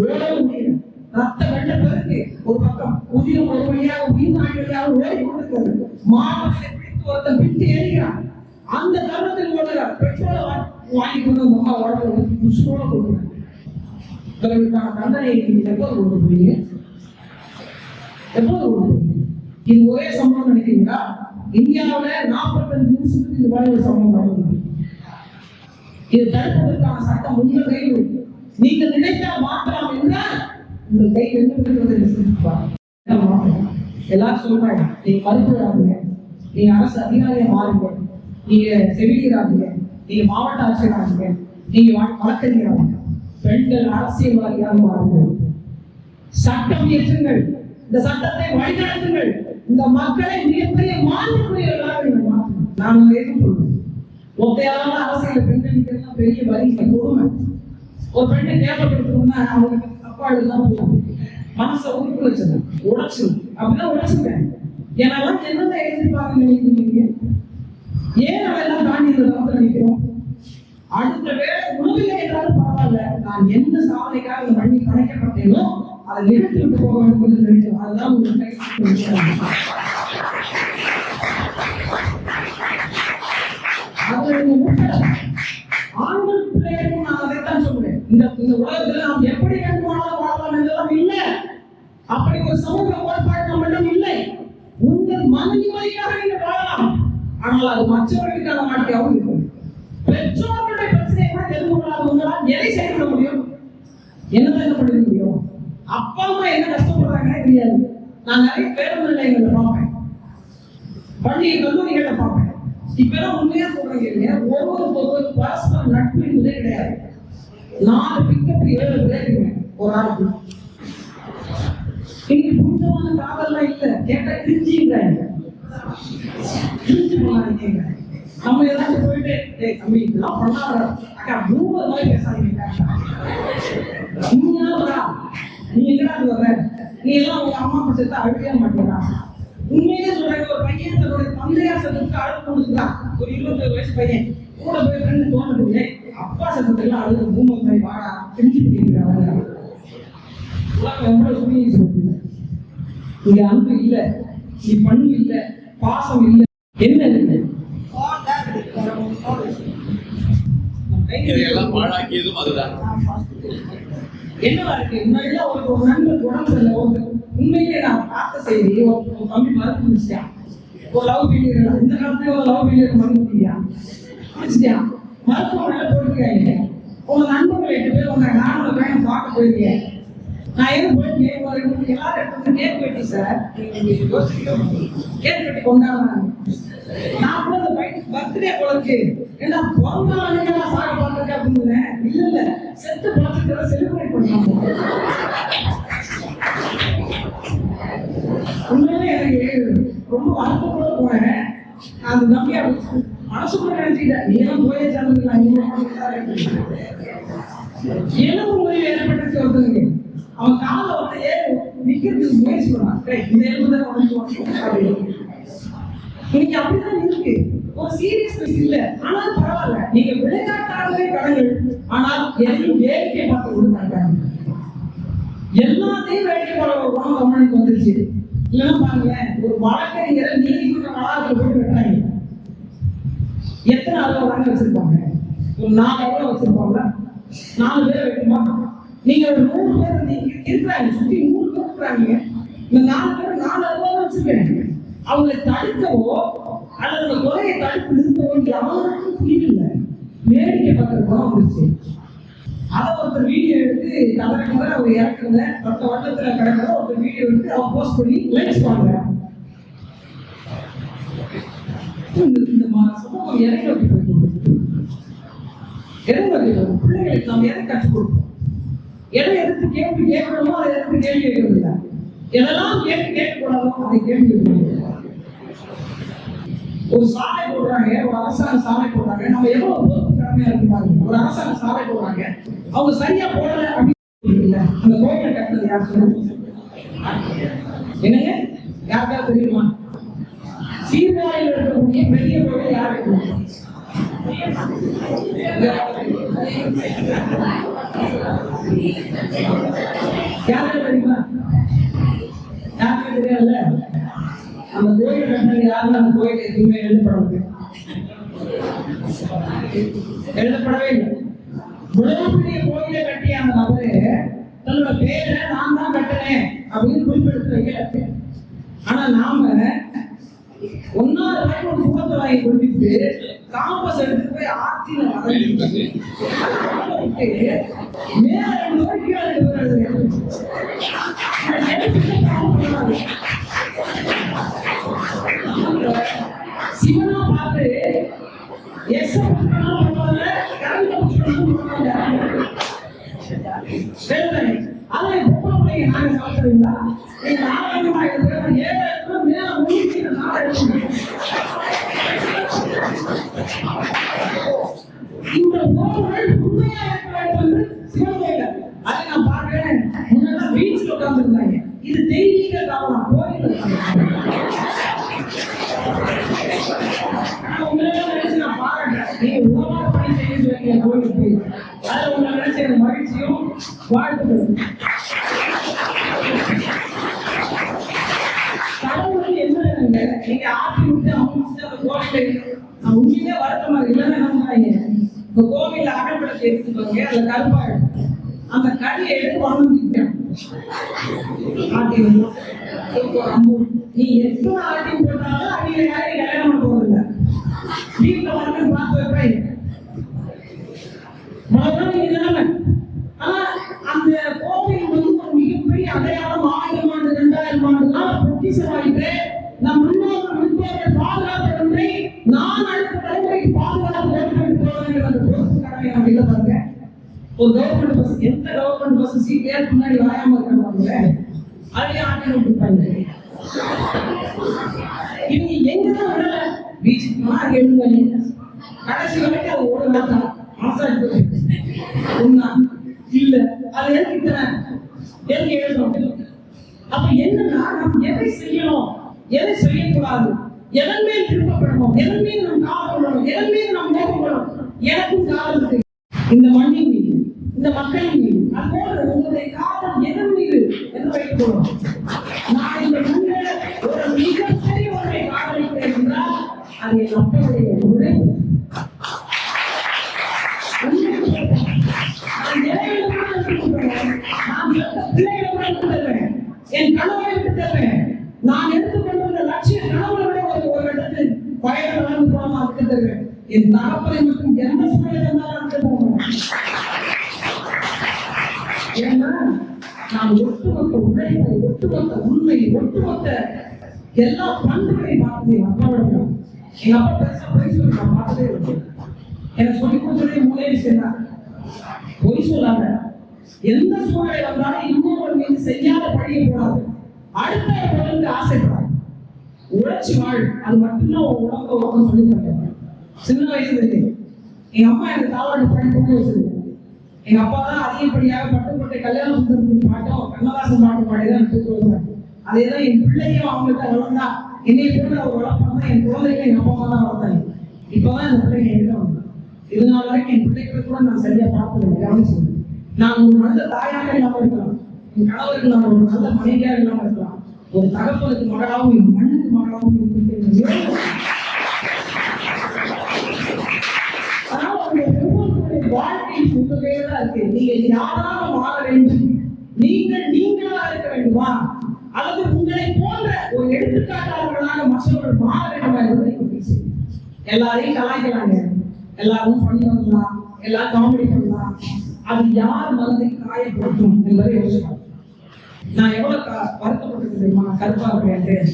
ஓடவும் முடியல, ரத்த வெள்ள பெருக்கு ஒரு பக்கம், உயிரும் ஒரு வழியாக உயிர் நாய் வழியாக ஓடி கொண்டிருக்கிறது. மாணவர்களை பிடித்து ஒருத்தன் பிடித்து ஏறினான். அந்த தருணத்தில் ஓடுகிறார். பெட்ரோலை வாங்கி கொண்டு அம்மா உடம்பு முசுகோட கொடுக்கிறார். இதற்கான தண்டனை எப்போது கொண்டு போறீங்க? எப்போது கொண்டு போறீங்க? இது ஒரே சம்பவம் நினைக்கிறீங்களா? இந்தியாவில 45 நிமிஷத்துக்கு இது மாதிரி ஒரு சம்பவம் நடந்தது. இது தடுப்பதற்கான சட்டம் உங்கள் கையில் இருக்கு. நீங்க நினைத்தால் மாற்றலாம் என்றால் உங்கள் கையில் என்ன எல்லாரும் சொல்றாங்க, நீங்க மருத்துவராகுங்க, நீங்க அரசு அதிகாரியா மாறுங்க, நீங்க செவிலியராகுங்க, நீங்க மாவட்ட ஆட்சியராகுங்க, நீங்க வழக்கறிஞராகுங்க, பெண்கள் அரசியல்வாதியாக மாறுங்கள், சட்டம் இயற்றுங்கள், இந்த சட்டத்தை வழிநடத்துங்கள், இந்த மக்களை மிகப்பெரிய மாற்றக்கூடியவர்களாக நீங்கள் மாற்றணும். நான் எதுவும் சொல்றேன், ஒத்தையான அரசியல் பெண்களுக்கு பெரிய வரி கொடுமை. ஒரு பெண்ணை தேவைப்படுத்தணும்னா அவங்களுக்கு அப்பாடு தான் போகும், மனசை உறுப்பு உடைச்சு அப்படிதான் உடைச்சுட்டேன். ஏன்னாலாம் என்னதான் எதிர்பார்க்க நினைக்கிறீங்க? ஏன் அதெல்லாம் தாண்டி இந்த தளத்தில் நிற்கிறோம்? அடுத்த வேலை உணவில்லை என்றாலும் பரவாயில்ல, அல்ல, நான் எந்த சாதனைக்காக இந்த மண்ணில் படைக்கப்பட்டேனோ அதை நிறுத்தி விட்டு போக வேண்டும் என்று நினைக்கிறேன். அதுதான் ஒரு ஆண்கள் பிள்ளைகளுக்கும் நான் அதைத்தான் சொல்றேன். இந்த உலகத்தில் நாம் எப்படி வேண்டுமானாலும் வாழலாம் என்றெல்லாம் இல்லை. அப்படி ஒரு சமூக கோட்பாடு நம்மிடம் இல்லை. உங்கள் மன நிம்மதிக்காக நீங்கள் வாழலாம், ஆனால் அது மற்றவர்களுக்கான வாழ்க்கையாகவும் இருக்கும். பெற்றோர்களுடைய பிரச்சனையை கூட தெரிந்து கொள்ளாத உங்களால் எதை செய்ய முடியும்? என்ன பண்ண முடியும்? அப்பா அம்மா என்ன கஷ்டப்படுறாங்கன்னே தெரியாது. நான் நிறைய பேருந்து நிலையங்களை பார்ப்பேன், பள்ளி கல்லூரிகளை பார்ப்பேன். இப்பெல்லாம் உண்மையா சொல்றீங்க, ஒவ்வொரு பரஸ்பர நட்பு என்பதே கிடையாது. 4 பிக்கப் 7 பேருங்க ஒரு ஆளுக்கு. இன்னைக்கு புரிஞ்சமான காதல்லாம் இல்ல, கேட்டா கிரிஞ்சிங்கிறாங்க. கிரிஞ்சி போனாங்க. நம்ம ஏதாச்சும் போயிட்டு தம்பி இதெல்லாம் பண்ணாத அக்கா 3 மாதிரி பேசாதீங்க. நீ எங்கடா வர, நீ எல்லாம் உங்க அம்மா அப்பா சேர்த்து அழுகவே மாட்டேங்கிறா. உண்மையிலே சொல்றாங்க, ஒரு பையன் தன்னுடைய தந்தையார் சத்தத்துக்கு அழுது கொடுத்துதான். ஒரு 21 வயசு பையன் கூட போய் ஃப்ரெண்டு தோணுது, அப்பா சத்தத்துக்குலாம் அழுது பூமன் மாதிரி வாடா தெரிஞ்சு பண்ணிக்கிறாங்க. எவ்வளவு சுமையை சொல்றீங்க. இங்க அன்பு இல்ல, நீ பண்பு இல்ல, பாசம் இல்ல, என்ன இருக்கு? இதையெல்லாம் பாழாக்கியதும் அதுதான். என்னவா இருக்கு? முன்னாடிலாம் ஒரு நண்பர் உடம்பு இல்லை, உண்மையிலே நான் பார்த்த செய்தி, ஒரு தம்பி மறந்து முடிச்சிட்டான். ஒரு லவ் ஃபெயிலியர், இந்த காலத்துல ஒரு லவ் ஃபெயிலியர் மறந்துட்டியா முடிச்சிட்டான். மருத்துவமனையில போயிருக்காங்க. உங்க நண்பர்கள் 8 பேர் வந்தாங்க, நானும் ஒரு பையனை பார்க்க போயிருக்கேன். நான் எதுவும் போய் எல்லாரும் எடுத்து கேக் வெட்டி சார் கேக் வெட்டி கொண்டாடுறாங்க. நான் கூட அந்த பையன் பர்த்டே போலருக்கு ஏன்னா பிறந்த நாளைக்கு நான் சாக பார்த்துருக்கேன் அப்படின்னு. இல்ல செத்து பார்த்துட்டு செலிப்ரேட் பண்ணாங்க. உண்மையிலே எனக்கு ரொம்ப வருத்தப்பட போனேன். அந்த நம்பிக்கை மனசுக்குள்ள நினைச்சுக்கிட்டேன், நீங்களும் போயே சேர்ந்துக்கலாம். எலும்பு முறையில் ஏற்பட்டு ஒருத்தங்க அவன் காலை வந்து நிக்கிறதுக்கு முயற்சி பண்ணான். இந்த எலும்பு தான் இன்னைக்கு அப்படிதான் இருக்கு. ஒரு சீரியஸ்னஸ் இல்ல, ஆனால் பரவாயில்ல. நீங்க விளையாட்டாளரே கடங்கள், ஆனால் எதையும் வேடிக்கை பார்த்து கொடுத்தாங்க. எல்லாத்தையும் வேடிக்கை பார்க்க ஒரு குணம் தமிழுக்கு வந்துருச்சு. இல்லைன்னா பாருங்களேன், ஒரு வழக்கறிஞரை நீதிமன்ற வளாகத்தில் போட்டு வெட்டுறாங்க. எத்தனை அளவு வழங்க வச்சிருப்பாங்க? ஒரு 4 அளவு வச்சிருப்பாங்க. 4 பேரை வெட்டுமா? நீங்க ஒரு 100 பேர் இருக்கிறாங்க, சுற்றி 100 பேர் இருக்கிறாங்க. இந்த 4 பேர் 4 அளவு வச்சிருக்காங்க. அவங்களை தடுக்கவோ அல்லது அந்த கொலையை தடுப்பு நிறுத்தவோ யாருக்கும் புரியல. வேடிக்கை பார்க்கிற குணம் வந்துருச்சு. அதை ஒருத்தர் வீடியோ எடுத்து தவறுகிற அவர் இறக்குங்க, 10 வருடத்துல கிடக்கிற ஒருத்தர் வீடியோ எடுத்து அவர் போஸ்ட் பண்ணி லைக்ஸ் வாங்குறாங்க. இந்த சமூகம் எதை நோக்கி போயிட்டு எதை நோக்கி பிள்ளைகளுக்கு நாம் எதை கற்றுக் கொடுப்போம்? எதை எதிர்த்து கேள்வி கேட்கணுமோ அதை எதிர்த்து கேள்வி கேட்கறது இல்லை. எதெல்லாம் கேள்வி கேட்கக்கூடாதோ அதை கேள்வி கேட்கணும். ஒரு சாலை போடுறாங்க, ஒரு அரசாங்க சாலை போடுறாங்க, நம்ம எவ்வளவு பொறுப்பு கடமையா இருக்கு பாருங்க. ஒரு அரசாங்க சாலை போடுறாங்க, அவங்க சரியா போடல அப்படின்னு அந்த கோயிலை கட்டுறது யார் சொல்லுங்க? என்னங்க யாருக்காவது தெரியுமா? சீர்காழியில் இருக்கக்கூடிய பெரிய கோயில் யார் இருக்கு? யாருக்கு தெரியுமா? யாருக்கு தெரியாதுல்ல. அந்த கோயில் கட்டினது யாருன்னு அந்த கோயில் எதுவுமே எழுதப்படவில்லை. இவ்வளவு பெரிய கோயிலை கட்டிய அந்த நபரு தன்னோட பேரை நான் தான் கட்டினேன் அப்படின்னு குறிப்பிட்டு வைக்கல. ஆனா நாம 1,000 ரூபாய்க்கு ஒரு சுகத்தை வாங்கி கொடுத்துட்டு காம்பஸ் எடுத்துட்டு போய் ஆற்றில மேல 2 ரூபாய் கீழே சிவனா பார்த்து அதை பொம்பளை நாங்க சாப்பிடுறீங்களா? நீங்க 7,000 மேல முடிச்சு இந்த போர்கள் உண்மையா இருக்க வேண்டும் சிவகோயில. அதை நான் பார்க்கிறேன். முன்னாடி பீச்சில் உட்கார்ந்துருந்தாங்க. இது தெய்வீக காரணம். கோயில் உங்களெல்லாம் நினைச்சு நான் பாராட்டுறேன். நீங்க உணவாக பணி செய்ய சொல்லுங்க கோயிலுக்கு. அதுல உங்களை நினைச்ச எனக்கு மகிழ்ச்சியும் வாழ்த்துக்கள். கடவுளுக்கு என்ன நீங்க ஆட்டி விட்டு அவங்க அந்த கோவிலை உண்மையிலே வருத்தமா இல்லைன்னா நம்புறாங்க. இந்த கோவில அகழ்படத்தை எடுத்துக்கோங்க, அதுல கருப்பாடு அந்த கடியை எடுத்து வாழ்ந்துட்டேன். நீ எத்தனை ஆட்டி போட்டாலும் அடியில யாரையும் கல்யாணம் பண்ண போறதில்லை. வீட்டுல வந்து பார்த்து வைப்பாங்க. ஆனா அந்த கோவில் வந்து ஒரு மிகப்பெரிய அடையாளம். 1000 ஆண்டு 2000 ஆண்டுலாம் பொக்கிஷமாயிட்டு நம் முன்னோர்கள் முன்னோர்கள் பாதுகாத்த ஒன்றை நான் அடுத்த தலைமுறைக்கு பாதுகாத்து ஓட்டுநர் போவேன் அந்த பொறுப்பு கடமை அப்படின்னு பாருங்க. ஒரு கவர்மெண்ட் பஸ், எந்த கவர்மெண்ட் பஸ் சீட் ஏற்ற முன்னாடி வாயாம இருக்காங்க, அதையும் ஆட்டி விட்டுருப்பாங்க. இவங்க எங்கதான் விடல, பீச்சுக்குமா எழுதுவாங்க. கடைசி வரைக்கும் அது ஒரு மாதம் மனசாட்சி ஒன்னா இல்ல அது எதுக்கு எதுக்கு எழுதணும். அப்ப என்னன்னா நம்ம எதை செய்யணும், எதை செய்யக்கூடாது, எதன் மேல் திருப்பப்படணும், எதன் மீது நாம் காவல் எதன் மீது நாம் நோக்கப்படணும். எனக்கும் காவல் இருக்கு இந்த மண்ணின் மீது, இந்த மக்களின் மீது. அதுபோல உங்களுடைய காவல் எதன் மீது என்று வைத்துக் கொள்ளும். நான் இந்த மண்ணில் ஒரு மிகப்பெரிய ஒன்றை காவலிக்கிறேன் என்றால் அது என் மக்களுடைய உழைப்பு. என் கனவை விட்டுத்தருவேன். நான் எடுத்துக்கொண்டுள்ள லட்சிய கனவுகளை விட ஒரு இடத்தில் பயணம் நடந்து போனா விட்டு தருவேன். என் தகப்பனை மட்டும் எந்த சூழல் இருந்தாலும் விட்டு தருவேன். ஏன்னா நான் ஒட்டுமொத்த உழைப்பை, ஒட்டுமொத்த உண்மை, ஒட்டுமொத்த எல்லா பண்புகளை பார்த்தது என் அப்பாவோட. எங்க அப்பா பெருசா பொய் சொல்லி நான் பார்த்ததே இருக்கு. எனக்கு சொல்லி கொடுத்ததே 3 விஷயம் தான். பொய் சொல்லாத, எந்த சூழ்நிலை வந்தாலும் இன்னொரு மீது செய்யாத பழிய கூடாது, அடுத்த பொருளுக்கு ஆசைப்படாது, உழைச்சி வாழ். அது மட்டும்தான் உடம்பு உடம்பு சொல்லி தரேன். சின்ன வயசுல இருக்கு எங்க அம்மா எனக்கு தாவாடு பாடி கொண்டு வச்சிருக்கு. எங்க அப்பா தான் அதிகப்படியாக பட்டுக்கோட்டை கல்யாண சுந்தரத்தின் பாட்டும் கண்ணதாசன் பாட்டு பாடிதான் தூக்கி வருவாங்க. அதே தான் என் பிள்ளையும் அவங்கள்ட்ட வளர்ந்தா என்னை போன்ற ஒரு வளர்ப்பாங்க. என் குழந்தைகளை எங்க அப்பா தான் வளர்த்தாங்க. இப்பதான் அந்த பிள்ளைங்க என்கிட்ட வந்தாங்க. இதனால வரைக்கும் என் பிள்ளைகளை கூட நான் சரியா பார்க்கல, கவனிச்சு. நான் ஒரு நல்ல தாயாக இல்லாம இருக்கலாம், என் கணவருக்கு நான் ஒரு நல்ல மனைவியாக இல்லாம இருக்கலாம், ஒரு தகப்பனுக்கு மகளாகவும் என் மண்ணுக்கு மகளாகவும் இருக்கிறேன். ஆனால் உங்களுடைய வாழ்க்கை உங்க கையில தான் இருக்கு. நீங்க யாராக மாற வேண்டும், நீங்கள் நீங்களாக இருக்க வேண்டுமா, அல்லது உங்களை போன்ற ஒரு எடுத்துக்காட்டாளர்களாக மற்றவர்கள் மாற வேண்டுமா என்பதை எல்லாரையும் கலாய்க்கலாங்க, எல்லாரும் பண்ணி பண்ணலாம், எல்லாரும் காமெடி பண்ணலாம். அது யார் மனதை காயப்படுத்தும் என்பதை யோசிக்கலாம். நான் எவ்வளவு வருத்தப்பட்டு தெரியுமா, கருப்பா இருக்கேன்.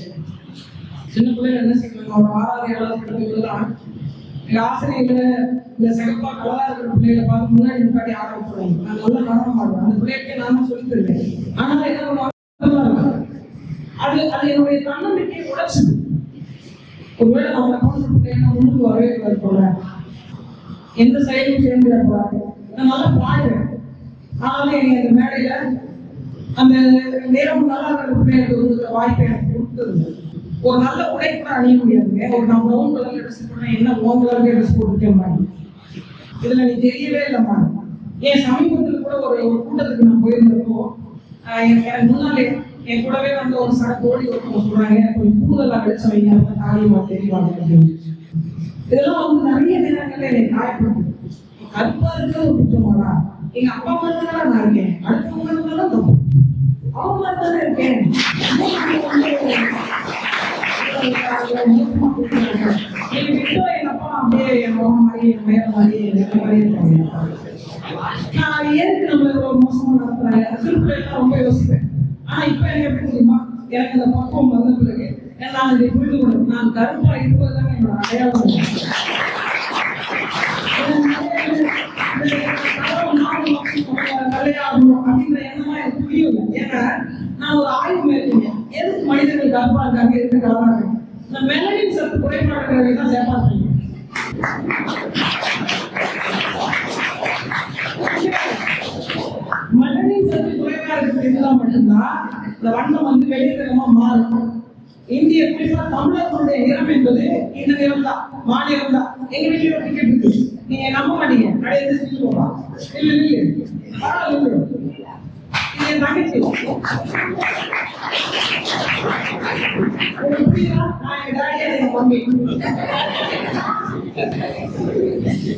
சின்ன பிள்ளைங்க என்ன செய்வாங்க, ஒரு 6வது 7வது படிக்கிறதுலாம் எங்க ஆசிரியர்களை இந்த சிறப்பா கலரா இருக்கிற பிள்ளைகளை பார்த்து முன்னாடி முன்னாடி ஆரம்பிச்சுருவாங்க. நான் நல்லா நடனம் பாடுவேன், அந்த பிள்ளைகளுக்கே நான் தான் சொல்லி தருவேன். ஆனால் என்ன பண்ணுவாங்க, அது என்னுடைய தன்னம்பிக்கையை உடைச்சுது. ஒருவேளை நம்ம கொண்டு பிள்ளைங்க முன்னுக்கு வரவே போல எந்த செயலும் சேர்ந்து போறாங்க. நான் நல்லா பாடுவேன், ஆனாலும் எனக்கு அந்த மேடையில அந்த நேரம் நல்லா இருக்கிற வாய்ப்பை எனக்கு கொடுத்தது. ஒரு நல்ல உடை கூட அணிய முடியாதுங்க. ஒரு நான் ப்ரௌன் கலர்ல ட்ரெஸ் போட்டேன், என்ன ப்ரௌன் கலர்ல ட்ரெஸ் போட்டுருக்கேன் மாதிரி இதுல நீ தெரியவே இல்லைம்மா. என் சமீபத்தில் கூட ஒரு கூட்டத்துக்கு நான் போயிருந்தப்போ எனக்கு முன்னாலே என் கூடவே வந்து ஒரு தோழி ஒருத்தவங்க சொல்றாங்க, கொஞ்சம் கூடுதலாக கிடைச்ச வைங்க, காரியமா தெரிவாங்க அப்படின்னு. இதெல்லாம் வந்து நிறைய நேரங்கள்ல என்னை காயப்படுது. கருப்பா இருக்கிற ஒரு குற்றமாடா, எங்க அப்பா மாதிரி தானே நான் இருக்கேன், அடுத்தவங்க தான் தப்பு, அவங்க மாதிரி தானே இருக்கேன். எங்க விட்டோ எங்க அப்பா அப்படியே என் மாமா மாதிரி, என் மேல மாதிரி, என் மாதிரி இருக்காங்க. நான் ஏற்கு நம்ம ஒரு மோசமா நடத்துறாங்க திருப்பிள்ளைலாம் ரொம்ப யோசிப்பேன். ஆனா இப்ப எனக்கு எப்படி தெரியுமா, எனக்கு அந்த பக்குவம் வந்த பிறகு நான் இதை புரிந்து கொள்ளும். நான் கருப்பா இருப்பதுதான் என்னோட அடையாளம். கல்யாணம் அப்படின்ற எண்ணமா எனக்கு புரியும். ஏன்னா நான் ஒரு ஆய்வு மேற்கொண்டேன், எதுக்கு மனிதர்கள் கருப்பா இருக்காங்க, எதுக்கு கலரா இருக்காங்க. இந்த மெலனின் சத்து குறைபாடுகளை தான் சேர்ப்பாங்க. மெலனின் சத்து குறைவா இருக்கிறது மட்டும்தான் இந்த வண்ணம் வந்து வெளியிடமா மாறும். இந்திய குறிப்பா தமிழர்களுடைய நிறம் என்பது இந்த நிறம் தான், மாநிலம் தான். எங்க வீட்டுல ஒரு டிக்கெட் இருக்கு, நீங்க நம்ப மாட்டீங்க. அப்படியே எதிர்த்து போகலாம். இல்ல இல்ல பரவாயில்ல, இது என் தங்கச்சி. நான் என் டாடியா என் மம்மி.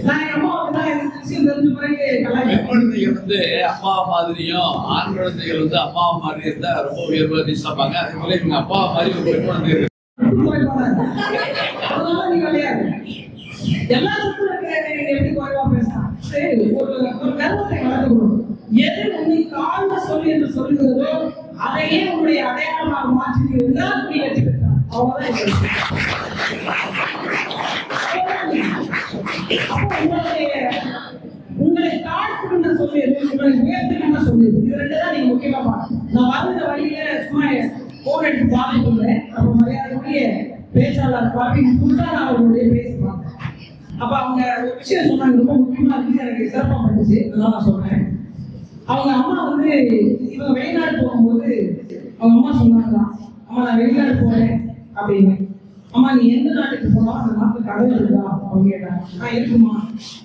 நான் என் அம்மாவுக்கு தான் எனக்கு விஷயம் தெரிஞ்ச பிறகு பெண் குழந்தைகள் வந்து அப்பா மாதிரியும் ஆண் குழந்தைகள் வந்து அம்மா மாதிரி இருந்தா ரொம்ப உயர்வா நேசிப்பாங்க. அதே போல இவங்க அப்பா மாதிரி ஒரு பெண் குழந்தை இருக்கு. அதனால நீ விளையாடு. எல்லா சுற்றுலா எப்படி குறைவா பேசலாம்? சரி, ஒரு கர்வத்தை வளர்க்கணும். எது உன்னை காண்ப சொல்லி என்று சொல்லுகிறதோ அதையே உன்னுடைய அடையாளமாக மாற்றி இருந்தால் நீ வெற்றி பெற்றார். அவ்வளவுதான். உங்களை தாழ்த்துகின்ற சொல்லியது, உங்களை உயர்த்துகின்ற சொல்லியது, இது ரெண்டு தான் நீங்க முக்கியமா பார்க்கணும். நான் வருகிற வழியில சும்மா போன் எடுத்து பார்த்துட்டு அப்ப மரியாதைக்குரிய பேச்சாளர் பார்த்து சுல்தான் அவர்களுடைய பேசி பார்த்தேன். அப்ப அவங்க ஒரு விஷயம் சொன்னாங்க, ரொம்ப முக்கியமா இருந்து எனக்கு சிறப்பா பண்ணுச்சு. அதனால நான் சொல்றேன். அவங்க அம்மா வந்து இவங்க வெளிநாடு போகும்போது அவங்க அம்மா சொன்னாங்க, அம்மா நான் வெளிநாடு போறேன் அப்படின்னு. அம்மா நீ எந்த நாட்டுக்கு போனாலும் அந்த நாட்டுல கடல் இருக்கா அப்படின்னு கேட்டாங்க. நான் இருக்குமா,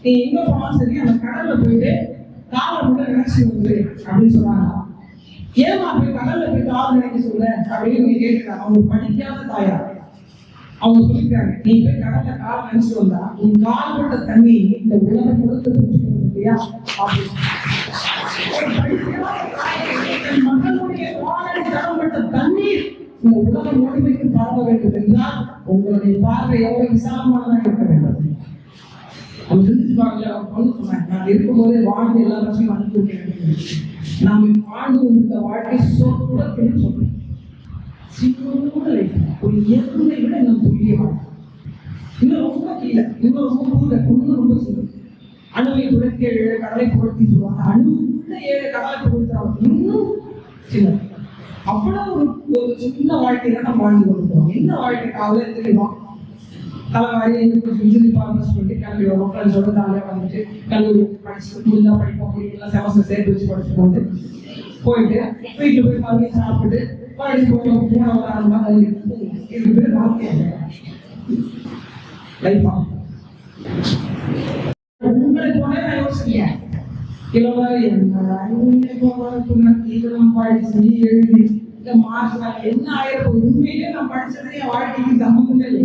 நீ எங்க போனாலும் சரி அந்த கடல்ல போயிட்டு காலை மட்டும் நினைச்சு வந்து அப்படின்னு சொன்னாங்க. ஏமா போய் கடல்ல போய் காலை நினைக்க சொல்ல அப்படின்னு கேட்கிறாங்க. அவங்க படிக்காத தாயார். அவங்க சொல்லிருக்காங்க, நீ போய் கடல்ல காலை நினைச்சு வந்தா உன் கால் போட்ட தண்ணி இந்த உலகம் கொடுத்து குடிச்சுக்கணும் இல்லையா அப்படின்னு. மக்களுடைய காலை தரப்பட்ட தண்ணீர் இந்த உலகம் முழுமைக்கு பார்க்க வேண்டும் என்றால் உங்களுடைய பார்வை எவ்வளவு விசாலமானதாக இருக்க வேண்டும். அவங்க சிந்திச்சு பார்க்கல. அவங்க பொண்ணு சொன்னாங்க, நான் இருக்கும்போதே வாழ்ந்து எல்லாத்தையும் அனுப்பி வைக்கிறேன். நாம் வாழ்ந்து இந்த வாழ்க்கை சொற்குலத்தில் சொல்றேன். ஒரு இயற்கை விட இன்னும் துல்லியமாக, இன்னும் ரொம்ப கீழே, இன்னும் ரொம்ப கூட, இன்னும் ரொம்ப சின்ன அணுவை புரட்சி ஏழு கடலை புரட்சி சொல்லுவாங்க. அணுவுள்ள 7 கடலை புரட்சி இன்னும் சின்ன. அவ்வளவு ஒரு சின்ன வாழ்க்கையில நம்ம வாழ்ந்து கொண்டிருக்கோம். என்ன வாழ்க்கை காலையில தெரியுமா, தலைவாரி விஜய் பார்த்து சொல்லிட்டு கிளம்பி வரும். ஃப்ரெண்ட்ஸோட ஜாலியாக வந்துட்டு கல்லூரி படிச்சுட்டு முடிஞ்சா படிப்போம், முடியலாம் செமஸ்டர் சேர்த்து வச்சு படிச்சுட்டு வந்து போயிட்டு வீட்டில் போய் மறுபடியும் சாப்பிட்டு மறுபடியும் போய் 3 ஆறு மாதம் இது பேர் வாழ்க்கை லைஃபா. உங்களை போனே நான் யோசிக்கிறேன், படிச்சு எழுதி இந்த மார்க் என்ன ஆயிரம் உண்மையிலே நான் படிச்சதே என் வாழ்க்கைக்கு சம்பந்தமே இல்லை.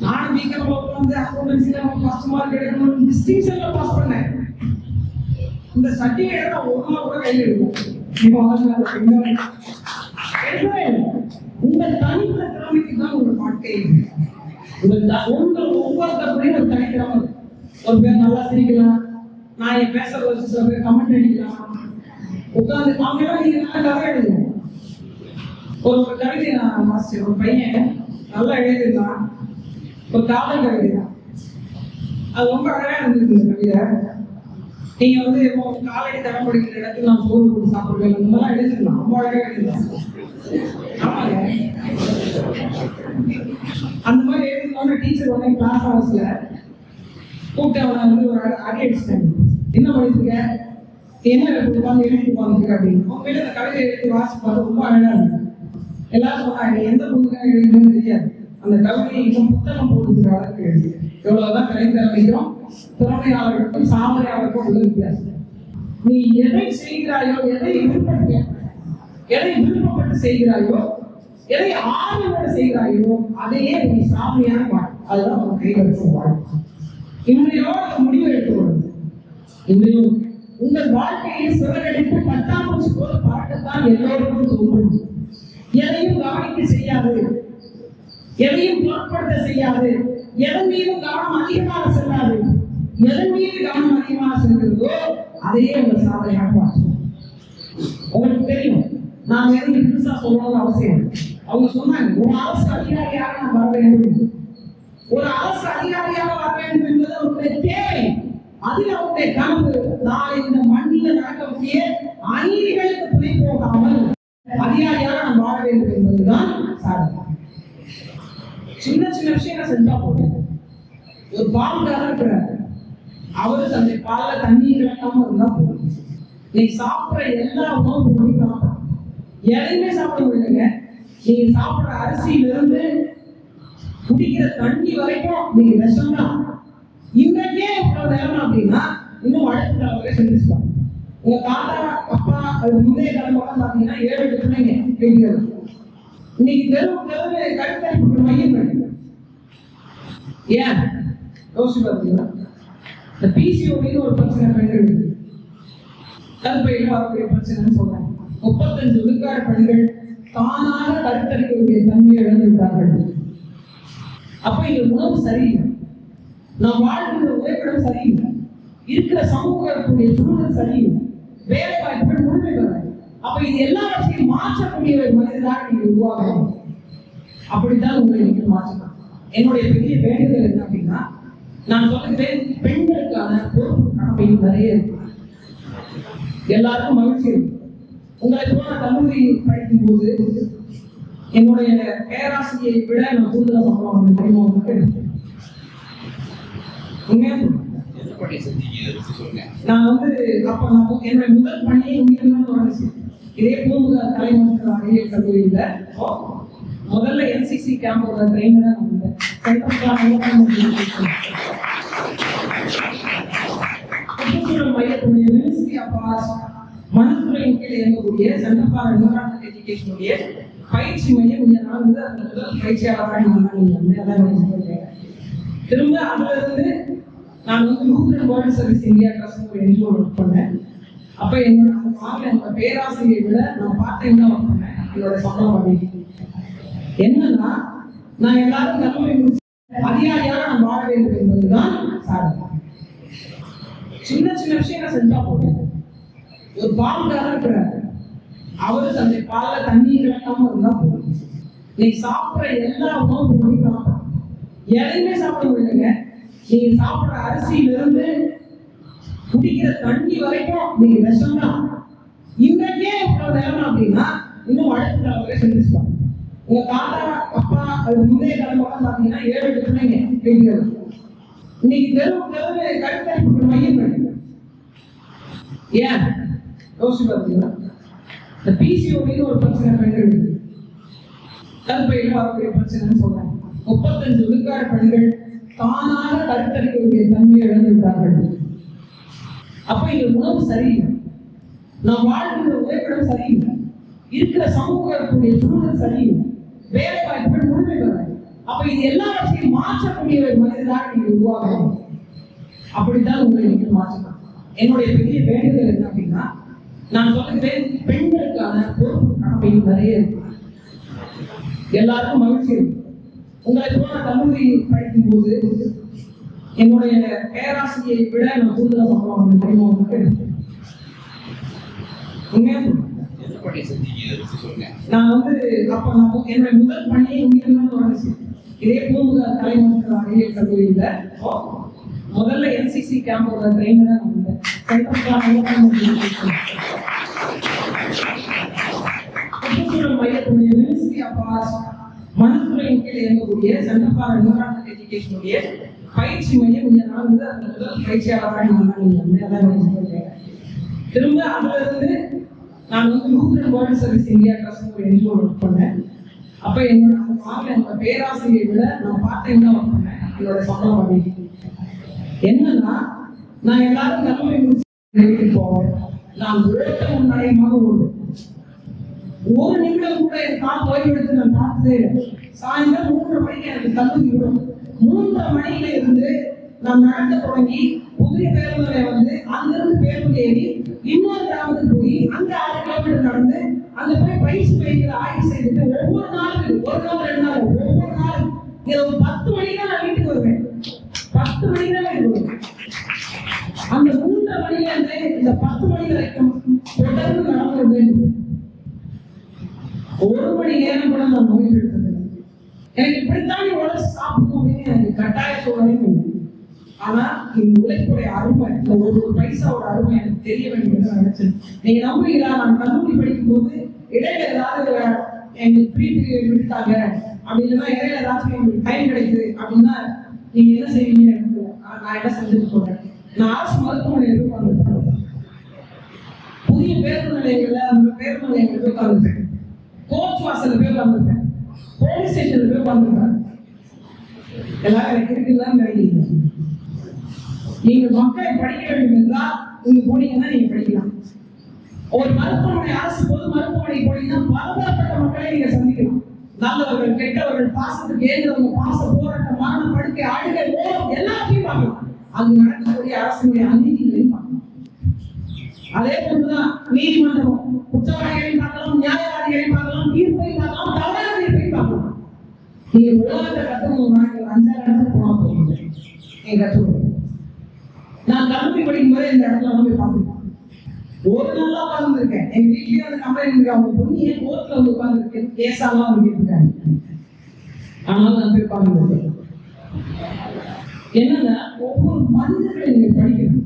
நானும் வீக்கம் வந்து அக்கௌண்டன்சில ஃபர்ஸ்ட் மார்க் எடுக்கணும் டிஸ்டிங்ஷன்ல பாஸ் பண்ணேன். இந்த சர்டிஃபிகேட் நான் ஒரு நாள் கூட கையில் எடுக்கும். உங்கள் தனிப்பட்ட திறமைக்கு தான் உங்கள் வாழ்க்கை. உங்கள் ஒவ்வொருத்தருடைய ஒரு தனித்திறமை. ஒரு பேர் நல்லா சிரிக்கலாம், நான் என் பேசுறத வச்சு சில பேர் கமெண்ட் அடிக்கலாம், உட்காந்து அவங்க எல்லாம் நீங்க நல்லா கதை எழுதுங்க. ஒரு கவிதை நான் வாசிச்சேன். ஒரு பையன் நல்லா எழுதிருந்தான், ஒரு காதல் கவிதை தான். அது ரொம்ப அழகா இருந்தது இந்த கவிதை. நீங்க வந்து காலடி தடம் படிக்கிற இடத்துல நான் சோறு போட்டு சாப்பிடுவேன் அந்த மாதிரிலாம் எழுதிருக்கலாம். ரொம்ப அழகா எழுதிருந்தான். ஆமாங்க, அந்த மாதிரி எழுதிருந்தோன்னு டீச்சர் உடனே கிளாஸ் ஹவர்ஸ்ல கூப்பிட்டு அவனை வந்து ஒரு அடி அடிச்சிட்டாங்க. என்ன பண்ணிருக்க, என்ன கொடுப்பாங்க எழுதி உட்காந்துருக்க அப்படின்னு. உண்மையில அந்த கவிதை எழுதி வாசிச்சு பார்த்து ரொம்ப அழகா இருக்கு. எல்லாரும் சொன்னாங்க எந்த பொண்ணுக்காக எழுதுன்னு தெரியாது, அந்த கவிதையை இன்னும் புத்தகம் போடுகிற அளவுக்கு எழுது. எவ்வளவுதான் கலைத்திறமைக்கும் திறமையாளர்களுக்கும் சாதனையாளருக்கும் உள்ள வித்தியாசம். நீ எதை செய்கிறாயோ, எதை விருப்பப்பட்டு செய்கிறாயோ, எதை ஆர்வத்தோடு செய்கிறாயோ அதையே நீ சாதனையாக வாழ். அதுதான் உன் கைகளுக்கும் வாழ்க்கை. இன்றையோடு முடிவு எடுத்துக்கொள்ளும். இன்றையோ உங்கள் வாழ்க்கையில் சிறகடிப்பு பட்டாம்பூச்சி போல பறக்கத்தான் எல்லோருக்கும் தோன்றும். எதையும் கவனிக்க செய்யாது, எதையும் பொருட்படுத்த செய்யாது, எதன் மீதும் கவனம் அதிகமாக செல்லாது. எதன் மீது கவனம் அதிகமாக செல்கிறதோ அதையே உங்கள் சாதனையாக மாற்றும். உங்களுக்கு தெரியும், நான் எதையும் புதுசா சொல்லணும்னு அவசியம். அவங்க சொன்னாங்க, ஒரு அரசு அதிகாரியாக நான் வர வேண்டும், ஒரு அரசு அதிகாரியாக வர வேண்டும் என்பது அவருடைய தேவை. அதில் அவருடைய கனவு, நான் இந்த மண்ணில் நடக்கக்கூடிய அநீதிகளுக்கு துணை போகாமல் அதிகாரியாக நான் வாழ வேண்டும் என்பதுதான் சாதனை. சின்ன சின்ன விஷயங்கள் செஞ்சா போதும். ஒரு பால்காரர் இருக்கிறார், அவரு தன்னை பால தண்ணீர் இழக்காம இருந்தா போதும். நீ சாப்பிட்ற எல்லா உணவு பொருளையும் எதையுமே சாப்பிட முடியலங்க, நீங்க சாப்பிடுற அரிசியில இருந்து குடிக்கிற தண்ணி வரைக்கும் நீங்க விஷம் தான். இன்றைக்கே இவ்வளவு நேரம் அப்படின்னா இன்னும் அடுத்த தலைமுறை செஞ்சுக்கலாம். உங்க தாத்தா அப்பா அது முந்தைய தலைமுறை பாத்தீங்கன்னா 7-8 பிள்ளைங்க வீட்டுகள். இன்னைக்கு தெருவு கருத்தரிப்பு மையம் இருக்கு. ஏன் யோசிச்சு பார்த்தீங்கன்னா இந்த பிசிஓடின்னு ஒரு பிரச்சனை பெண்கள் இருக்கு. கருப்பையில் வரக்கூடிய பிரச்சனைன்னு சொல்றாங்க. 35 விழுக்காடு பெண்கள் தானாக கருத்தரிக்கக்கூடிய தன்மையை இழந்து விட்டார்கள். அப்ப இங்க உணவு சரியில்லை, நாம் வாழ்கின்ற உழைப்பிடம் சரியில்லை, இருக்கிற சமூகத்துடைய சூழல் சரியில்லை, வேலை வாய்ப்புகள் முழுமை பெறாது. அப்ப இது எல்லாவற்றையும் மாற்றக்கூடிய ஒரு மனிதராக நீங்க உருவாகணும். அப்படித்தான் உங்களை நீங்க மாற்றலாம். என்னுடைய பெரிய வேண்டுதல் என்ன அப்படின்னா, நான் சொல்லுகிறேன், பெண்களுக்கான பொறுப்பு கடமையும் நிறைய இருக்கு. எல்லாருக்கும் மகிழ்ச்சி இருக்கு. உங்களை போல கல்லூரி படிக்கும் போது என்னுடைய பேராசிரியை விட நான் கூடுதல் சம்பளம் தெரியுமா? நான் அப்ப நான் என்னுடைய முதல் பணியை இங்கிருந்து தொடங்குச்சு. இதே பூமுக தலைமுறை அறிவியல் கல்லூரியில முதல்ல என்சிசி கேம்போட ட்ரெயினரா சுற்றுச்சூழல் மையத்துடைய மினிஸ்ட்ரி ஆஃப் ஆர்ட்ஸ் மனத்துறையின் கீழ் இயங்கக்கூடிய சென்டர் ஃபார் என்விரான்மெண்டல் எஜுகேஷனுடைய பயிற்சி மையம் இங்க நடந்தது. அந்த முதல் பயிற்சியாளராக திரும்ப அதுல இருந்து நான் Lutheran world service India trust ஒரு என்ஜிஓ ஒர்க் பண்ணேன். அப்ப என்னோட பேராசிரியை விட நான் பார்ட் டைம் தான் ஒர்க் பண்ணேன். என்னோட சம்பளம் பண்ணி என்னன்னா, நான் எல்லாரும் கல்லூரி அதிகாரியாக நான் வாழ வேண்டும் என்பதுதான் சாதனை. சின்ன சின்ன விஷயங்கள் செஞ்சா போதும். ஒரு பால்காரர் இருக்கிறார், அவரு தன்னுடைய பால்ல தண்ணி கலக்காம இருந்தா போதும். நீ சாப்பிட்ற எல்லா உணவு பொருட்களும் எதையுமே சாப்பிட முடியலைங்க. நீங்க சாப்பிடுற அரிசியில இருந்து குடிக்கிற தண்ணி வரைக்கும் நீங்க விஷம் தான். இன்றைக்கே இவ்வளவு நேரம் அப்படின்னா இன்னும் அடுத்த தலைமுறை செஞ்சுக்கலாம். உங்க தாத்தா அப்பா அது முந்தைய தலைமுறை பாத்தீங்கன்னா 7-8 பிள்ளைங்க வீட்டுகள். இன்னைக்கு தெருவு கருத்தரிப்பு மையம் இருக்கு. ஏன் யோசிச்சு பார்த்தீங்கன்னா இந்த பிசிஓடின்னு ஒரு பிரச்சனை பெண்கள் இருக்கு. கருப்பையில் வரக்கூடிய பிரச்சனைன்னு சொல்றாங்க. 35 விழுக்காடு பெண்கள் தானாக கருத்தரிக்கக்கூடிய தன்மையை இழந்து விட்டார்கள். அப்ப இங்க உணவு சரியில்லை, நாம் வாழ்கின்ற உழைப்பிடம் சரியில்லை, இருக்கிற சமூகத்துடைய சூழல் சரியில்லை, வேலை வாய்ப்புகள் முழுமை பெறாது. அப்ப இது எல்லாவற்றையும் மாற்றக்கூடிய ஒரு மனிதராக நீங்க உருவாகணும். அப்படித்தான் உங்களை நீங்க மாற்றலாம். என்னுடைய பெரிய வேண்டுதல் என்ன அப்படின்னா, நான் சொல்லுகிறேன், பெண்களுக்கான பொறுப்பு கடமையும் நிறைய இருக்கு. எல்லாருக்கும் மகிழ்ச்சி இருக்கு. உங்களை போல கல்லூரி படிக்கும் போது என்னுடைய பேராசிரியை விட நான் கூடுதல் சம்பளம் தெரியுமா? நான் அப்ப நான் என்னுடைய முதல் பணியை இங்கிருந்து தொடங்குச்சு. இதே பூமுக தலைமுறை அறிவியல் கல்லூரியில முதல்ல என்சிசி கேம்போட ட்ரெயினரா சுற்றுச்சூழல் மையத்துடைய மினிஸ்ட்ரி ஆஃப் ஆர்ட்ஸ் மனத்துறையின் கீழ் இயங்கக்கூடிய சென்டர் ஃபார் என்விரான்மெண்டல் எஜுகேஷனுடைய பயிற்சி மையம் இங்க நடந்தது. அந்த முதல் பயிற்சியாளராக திரும்ப அதுல இருந்து நான் Lutheran world service India trust ஒரு என்ஜிஓ ஒர்க் பண்ணேன். அப்ப என்னோட பேராசிரியை விட நான் பார்ட் டைம் தான் ஒர்க் பண்ணேன். என்னோட சம்பளம் பண்ணி என்னன்னா, நான் எல்லாரும் கல்லூரி வீட்டுக்கு போவேன். நான் ஓட்ட முன்னடையமாக ஓடுவேன். ஒரு நிமிடம் கூட என் கால் ஓய்வு எடுத்து நான் பார்த்ததே இல்லை. சாயந்தரம் 3:30 மணிக்கு எனக்கு கல்லூரி விடும். 3:30 மணியில இருந்து நான் நடக்க தொடங்கி புதிய பேருந்து அங்கிருந்து பேருந்து ஏறி இன்னொரு கிராமத்துக்கு போய் அங்க 6 கிலோமீட்டர் நடந்து அங்க போய் பயிற்சி மையங்களை ஆய்வு செய்துட்டு ஒவ்வொரு நாளும் 1 நாள் 2 நாள் ஒவ்வொரு நாளும் ஒரு 10 மணிக்கு தான் நான் வீட்டுக்கு வருவேன். 10 மணிக்கு தான் வீட்டுக்கு வருவேன். அந்த 3:30 மணில இருந்து இந்த 10 மணி வரைக்கும் தொடர்ந்து நடந்து கொண்டு 1 மணி நேரம் கூட நான் ஓய்வு எடுத்தது. எனக்கு இப்படித்தான் உழைச்சு சாப்பிடணும் அப்படின்னு எனக்கு கட்டாய சூழலே இல்லை. ஆனா இந்த உழைப்புடைய அருமை, இந்த ஒரு பைசாவோட அருமை எனக்கு தெரிய வேண்டும் நான் நினைச்சேன். நீங்க நம்புறீங்களா? நான் கல்லூரி படிக்கும் போது இடையில ஏதாவது எங்களுக்கு ஃப்ரீ பீரியட் விட்டுட்டாங்க அப்படின்னா, இடையில ஏதாச்சும் எங்களுக்கு டைம் கிடைக்குது அப்படின்னா நீங்க என்ன செய்வீங்க? நான் என்ன செஞ்சுட்டு சொல்றேன். நான் அரசு மருத்துவமனையில் உட்கார்ந்து புதிய பேருந்து நிலையங்கள்ல அந்த பேருந்து நிலையங்களுக்கு உட்கார்ந்துட்டேன். கோர்ட் வாசல்ல போய் உட்கார்ந்துருக்கேன், போலீஸ் ஸ்டேஷன்ல போய் உட்கார்ந்துருக்கேன். எல்லாரும் எனக்கு இருக்குன்னு நினைக்கிறீங்க. நீங்க மக்களை படிக்க வேண்டும் என்றால் நீங்க போனீங்கன்னா நீங்க படிக்கலாம். ஒரு மருத்துவமனை, அரசு பொது மருத்துவமனை போனீங்கன்னா பலதரப்பட்ட மக்களை நீங்க சந்திக்கலாம். நல்லவர்கள், கெட்டவர்கள், பாசத்துக்கு ஏற்றவங்க, பாச போராட்டம், மரண படுக்கை, ஆளுகை, ஓரம் எல்லாத்தையும் பார்க்கலாம். அங்கு நடக்கக்கூடிய அரசுடைய அநீதிகளையும் பார்க்கலாம். அதே போன்றுதான் நீதிமன்றம், குற்றவாளிகளையும் பார்க்கலாம், நியாயவாதிகளையும் பார்க்கலாம், தீர்ப்பையும் பார்க்கலாம், தவறான தீர்ப்பையும் பார்க்கலாம். நீங்க உலகத்தை கற்றுக்கணும்னா 5 இடத்துல போனா போதும். நீங்க கற்றுக்கணும். நான் கல்லூரி படிக்கும் போது இந்த இடத்துல போய் பார்த்துருக்கேன். ஒரு நாளா உட்கார்ந்துருக்கேன். எங்க வீட்லயே வந்து கம்ப்ளைண்ட் இருக்கு, அவங்க பொண்ணு ஏன் கோர்ட்ல வந்து உட்கார்ந்துருக்கேன், கேஸாலாம் வந்துட்டு இருக்காங்க. ஆனால் நான் போய் பார்த்துருக்கேன். என்னன்னா ஒவ்வொரு மனிதர்களை நீங்க படிக்கணும்.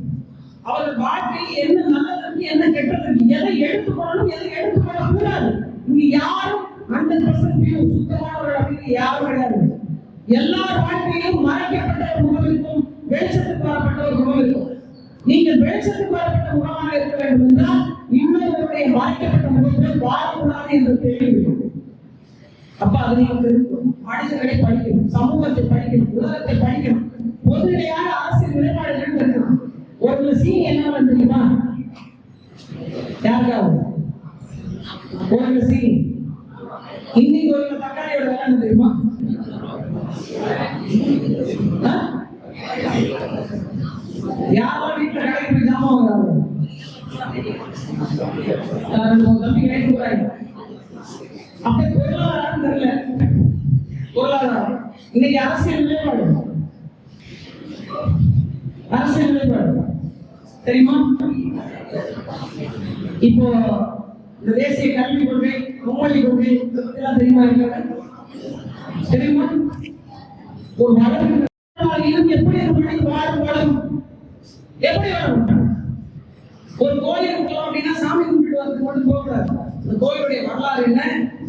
அவர்கள் வாழ்க்கையில் என்ன நல்லதற்கு, என்ன கெட்டதற்கு, எதை எடுத்துக்கொள்ளணும், எதை எடுத்துக்கொள்ளக்கூடாது. இங்க யாரும் 100% சுத்தமானவர்கள் அப்படின்னு யாரும் கிடையாது. எல்லார் வாழ்க்கையிலும் மறைக்கப்பட்ட ஒரு முகம் இருக்கும், வெளிச்சத்துக்கு வரப்பட்ட ஒரு முகம் இருக்கும். நீங்கள் வெளிச்சத்துக்கு வரப்பட்ட முகமாக இருக்க வேண்டும் என்றால் இன்னொருவருடைய மறைக்கப்பட்ட முகத்தில் வாழக்கூடாது என்ற தெளிவு இருக்கும். அப்ப அது நீங்கள் இருக்கணும். மனிதர்களை படிக்கணும், சமூகத்தை படிக்கணும், உலகத்தை படிக்கணும், பொதுநிலையான அரசியல் நிலைப்பாடுகள் இருக்கணும். ஒரு சீன் என்ன தெரியுமா? யாருக்காவது ஒரு சீன் இன்னைக்கு ஒரு தக்காளியோட வேலை தெரியுமா? யாரும் வீட்டுல கடைக்கு போய் ஜாமான் வாங்குறாங்க. தம்பி கை கொடுக்குறாங்க. அப்ப பொருளாதாரம் தெரியல. பொருளாதாரம் இன்னைக்கு அரசியல் நிலைப்பாடு, அரசியல் நிலைப்பாடு தெரியுமா? இப்போ இந்த தேசிய கல்வி கொள்கை, மும்மொழி கொள்கை இதெல்லாம் தெரியுமா? தெரியுமா? ஒரு வளர்ந்து எப்படி வாழும், எப்படி வாழும்? ஒரு கோயிலுக்கு போறோம் அப்படின்னா சாமி கும்பிட்டு வரதுக்கு மட்டும் போகக்கூடாது. இந்த கோயிலுடைய வரலாறு என்ன,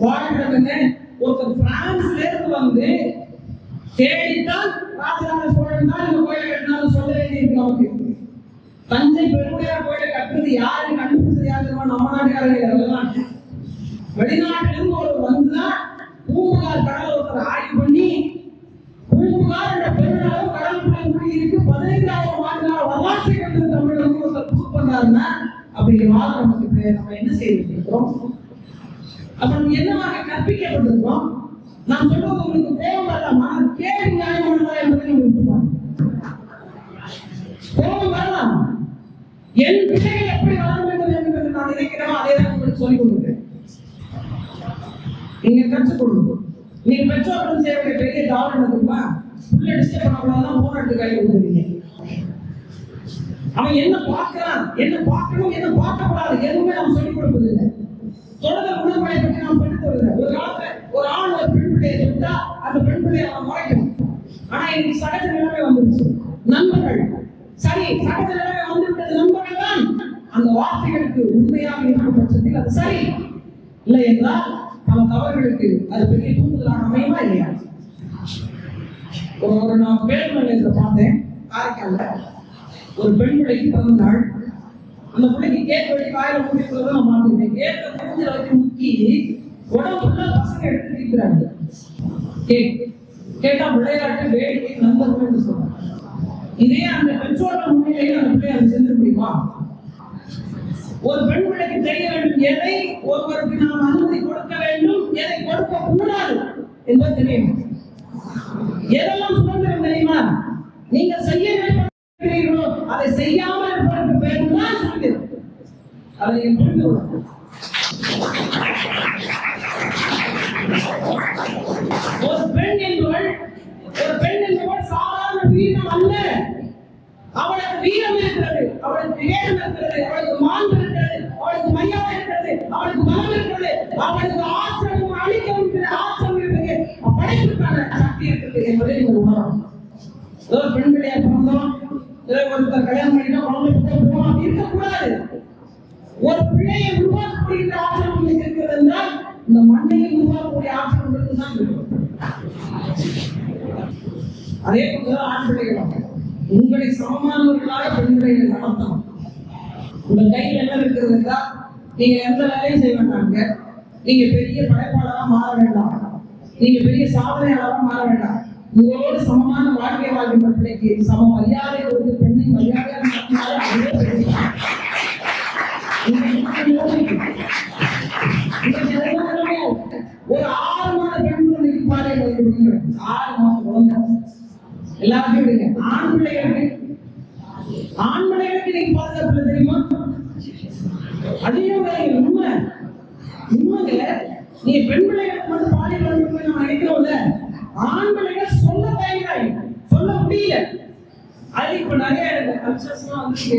வாழ்விடம் என்ன? ஒருத்தர் பிரான்ஸ்ல இருந்து வந்து தேடித்தான் ராஜராஜ சோழன் தான் இந்த கோயிலை கட்டினாலும் சொல்ல வேண்டியிருக்கு. நமக்கு தஞ்சை பெருவுடையார் கோயிலை கட்டுறது யாருன்னு கண்டுபிடிச்சது யாரு? நம்ம நாட்டுக்காரங்க. வெளிநாட்டிலிருந்து ஒரு வந்துதான் பூம்புகார் கடல் ஒருத்தர் ஆய்வு பண்ணி பூம்புகார் என்ற பெருநகரம் கடலுக்குள்ள மூழ்கி இருக்கு, 15,000 ஆண்டுகால வரலாற்றை கண்டு தமிழகம் ஒருத்தர் ப்ரூவ் பண்றாருன்னா அப்படி வாழ நமக்கு நம்ம என்ன செய்திருக்கிறோம்? அப்ப நம்ம என்னவாக கற்பிக்கப்பட்டிருக்கிறோம்? நான் சொல்றது உங்களுக்கு கோபம் வரலாமா? கேள்வி நியாயமானதா என்பதை நீங்க விட்டுப்பாங்க. கோபம் வரலாம். என் பிள்ளைகள் எப்படி வளர வேண்டும் என்று நான் நினைக்கிறேனோ அதே தான் உங்களுக்கு சொல்லிக் கொடுக்கிறேன். நீங்க கற்றுக் கொடுக்கணும். நீங்க பெற்றோர்கள் செய்யக்கூடிய பெரிய தவறு என்னதுமா? புள்ள டிஸ்டர்ப் பண்ணக்கூடாதான் போன் எடுத்து கையில் கொடுக்குறீங்க. அவன் என்ன பார்க்கிறான், என்ன பார்க்கணும், என்ன பார்க்கக்கூடாது எதுவுமே நாம் சொல்லிக் கொடுப்பதில்லை. தொடர்ந்த உணர்வுகளை பற்றி நாம் சொல்லித் தருகிறோம். ஒரு காலத்துல ஒரு ஆண் ஒரு பெண் பிள்ளையை தொட்டா அந்த பெண் பிள்ளையை அவன் மறைக்கணும். ஆனா இன்னைக்கு சகஜ நிலைமை வந்துருச்சு. நண்பர்கள் சரி, சகஜ நிலைமை வந்துவிட்டது. நண்பர்கள் தான் அந்த வார்த்தைகளுக்கு உண்மையாக இருக்கும் பட்சத்தில் அது சரி, இல்லை என்றால் பல தவறுகளுக்கு அது பெரிய தூண்டுதலாக அமையுமா இல்லையா? ஒரு நான் பேர் நிலையத்தில் பார்த்தேன், காரைக்கால்ல ஒரு பெண் பிள்ளைக்கு பிறந்த நாள். அந்த பிள்ளைக்கு கேக் வெட்டி வாயில ஊட்டிக்கிறத நான் பார்த்துக்கிட்டேன். கேக்கை மூஞ்சில வச்சு முக்கி உடம்புல பசங்க எடுத்து இருக்கிறாங்க. கேட்டா விளையாட்டு, வேடிக்கை, நண்பர்கள் சொல்றாங்க. இதே அந்த பெற்றோர்கள் முன்னிலையில் அந்த பிள்ளை அதை செஞ்சு முடியுமா? ஒரு பெண் பிள்ளைக்கு தெரிய வேண்டும் எதை ஒருவருக்கு நாம் அனுமதி கொடுக்க வேண்டும், எதை கொடுக்க கூடாது என்பது தெரியும். எதெல்லாம் சுதந்திரம் தெரியுமா? நீங்க செய்ய நினைக்கிறீர்களோ அதை செய்யாமல் இருப்பதற்கு பேரும் தான் சுதந்திரம். அதை புரிந்து கொள்ளுங்கள். ஒரு பெண் என்பவள் சாதாரண வீரம் அல்ல. அவளுக்கு வீரம் இருக்கிறது, அவளுக்கு விவேகம் இருக்கிறது, அவளுக்கு மாண்பு இருக்கிறது, அவளுக்கு மரியாதை இருக்கிறது, அவளுக்கு பலம் இருக்கிறது, அவளுக்கு ஆற்றலும் அழிக்க ஆற்றல் இருக்கிறது, படைப்புக்கான சக்தி இருக்கிறது என்பதை நீங்கள் உணரணும். ஏதோ பெண் பிள்ளையா பிறந்தோம், ஏதோ ஒருத்தர் கல்யாணம் பண்ணிட்டோம், குழந்தை போகணும் அப்படி இருக்கக்கூடாது. ஒரு பிள்ளையை உருவாக்கக்கூடிய ஆற்றல் உங்களுக்கு இருக்கிறது என்றால் இந்த மண்ணையை உருவாக்கக்கூடிய ஆற்றல் உங்களுக்கு தான் இருக்கும். அதே போல ஆண் பிள்ளைகள் உங்களை சமமானவர்களாக பெண்களை நடத்தணும். உங்க கையில் என்ன இருக்கிறது என்றால் நீங்க எந்த வேலையும் செய்ய மாட்டாங்க, நீங்க பெரிய படைப்பாளராக மாற வேண்டாம், நீங்க பெரிய சாதனையாளராக மாற வேண்டாம். உங்களோடு சமமான வாழ்க்கை வாழ்கின்ற பிள்ளைக்கு சம மரியாதை கொடுத்து பெண்ணை மரியாதையாக நடத்தினாலே அதுவே பெரிய ஒரு 6 மாத பெண் குழந்தைக்கு பாதை 6 மாத குழந்தை எல்லாத்தையும் விடுங்க. ஆண் பிள்ளைகளுக்கு நீங்க பாதுகாப்பு தெரியுமா? அதையும் உண்மைங்க. நீ பெண் பிள்ளைகளுக்கு மட்டும் பாலியல் நம்ம நினைக்கிறோம்ல, ஆண் பிள்ளைகள் சொல்ல தயங்குறாங்க, சொல்ல முடியல. அது இப்ப நிறைய கல்ச்சர்ஸ்லாம் வந்து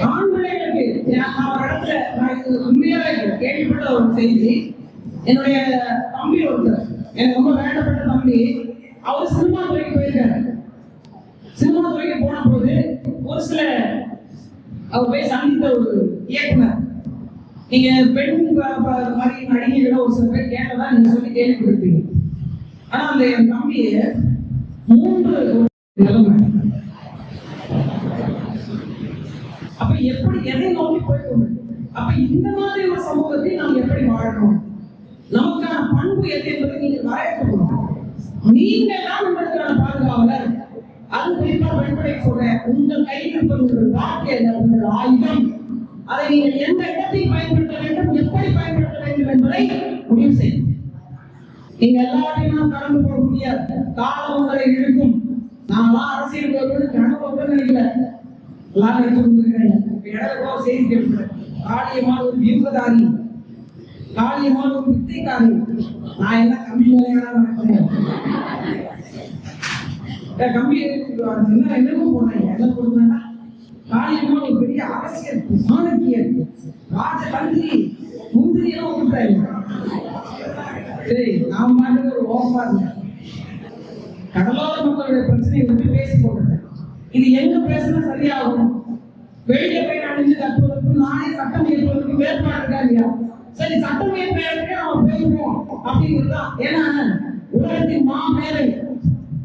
ஆண் பிள்ளைகளுக்கு நான் இடத்துல நான் உண்மையாவே கேள்விப்பட்ட ஒரு செய்தி. என்னுடைய தம்பி ஒருத்தர், எனக்கு ரொம்ப வேண்டப்பட்ட தம்பி, அவர் சினிமா துறைக்கு போயிருக்காரு. சினிமா துறைக்கு போன போது ஒரு சில அவர் போய் சந்தித்த ஒரு இயக்குனர், நீங்க பெண் மாதிரி நடிகைகளை ஒரு சில பேர் கேட்டதா நீங்க சொல்லி கேள்விப்பட்டிருப்பீங்க. ஆனா அந்த என் தம்பிய 3 நிலைமை. அப்ப எப்படி எதை நோக்கி போய்க்கொண்டு, அப்ப இந்த மாதிரி ஒரு சமூகத்தை நாம் எப்படி வாழணும், நமக்கான பண்பு எது என்பதை நீங்க வரையறுக்கணும். நீங்க தான் உங்களுக்கான பாதுகாவலர். அது குறிப்பா பெண்களை சொல்றேன், உங்கள் கையில் இருப்பது உங்கள் வாழ்க்கையில உங்கள் ஆயுதம். அதை நீங்கள் எந்த இடத்தில் பயன்படுத்த வேண்டும், எப்படி பயன்படுத்த வேண்டும் என்பதை முடிவு செய்யும். நீங்க எல்லாத்தையும் கடந்து போக முடியாது, காலம் உங்களை இழுக்கும். நான்லாம் அரசியல் கனவு நினைக்கல, எல்லாரும் நினைச்சிருக்கிறேன். இடத்துல செய்தி கேட்கிறேன், காளியமான ஒரு வியூகதாரி, காளியமான ஒரு வித்தைக்காரி. நான் என்ன கம்மி நினைக்கிறேன், கம்மி என்னமோ போனாங்க. என்ன போடுறாங்கன்னா காளியமான ஒரு பெரிய அரசியல் சாணக்கியர், ராஜதந்திரி, முந்திரி எல்லாம் விட்டுறாங்க. சரி, நான் மாட்டு ஒரு ஓப்பா இருந்தேன். கடலோர மக்களுடைய பிரச்சனையை விட்டு பேசி போட்டேன். இது எங்க பேசுனா சரியாகும்? வெளியே போய் அணிஞ்சு கட்டுவதற்கு நானே சட்டம் ஏற்பதற்கு வேறுபாடு இருக்கா இல்லையா? சரி, சட்டம் ஏற்பதற்கு அவன் போயிருவோம் அப்படிங்கிறதுதான். ஏன்னா உலகத்தின் மாமேலை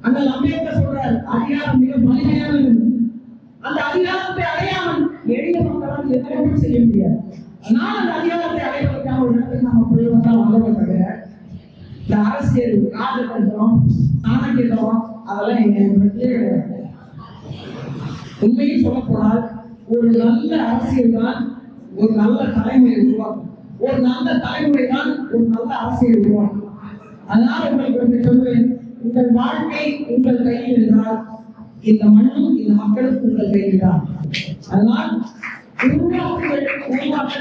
அந்த அம்பேத்கர் சொல்றாரு, அதிகாரம் மிக வலிமையானது. அந்த அதிகாரத்தை அடையாமல் எளிய மக்களால் எதுவுமே செய்ய முடியாது. அதனால அந்த அதிகாரத்தை அடைவதற்கான ஒரு இடத்துக்கு நம்ம போய்வதா வந்தவங்க தவிர இந்த அரசியல் ராஜதந்திரம் சாணக்கியம் அதெல்லாம் எங்க கிடையாது. உண்மையில் சொல்ல போனால் ஒரு நல்ல அரசியல் தான் ஒரு நல்ல தலைமுறை உருவாக்கும். ஒரு நல்ல தலைமுறை தான் ஒரு நல்ல அரசியல் உருவாக்கும். அதனால உங்களுக்கு சொல்லுவேன், உங்கள் வாழ்க்கை உங்கள் கையில் என்றால் இந்த மண்ணும் இந்த மக்களும் உங்கள் கையில் தான். அதனால் உருவாக்க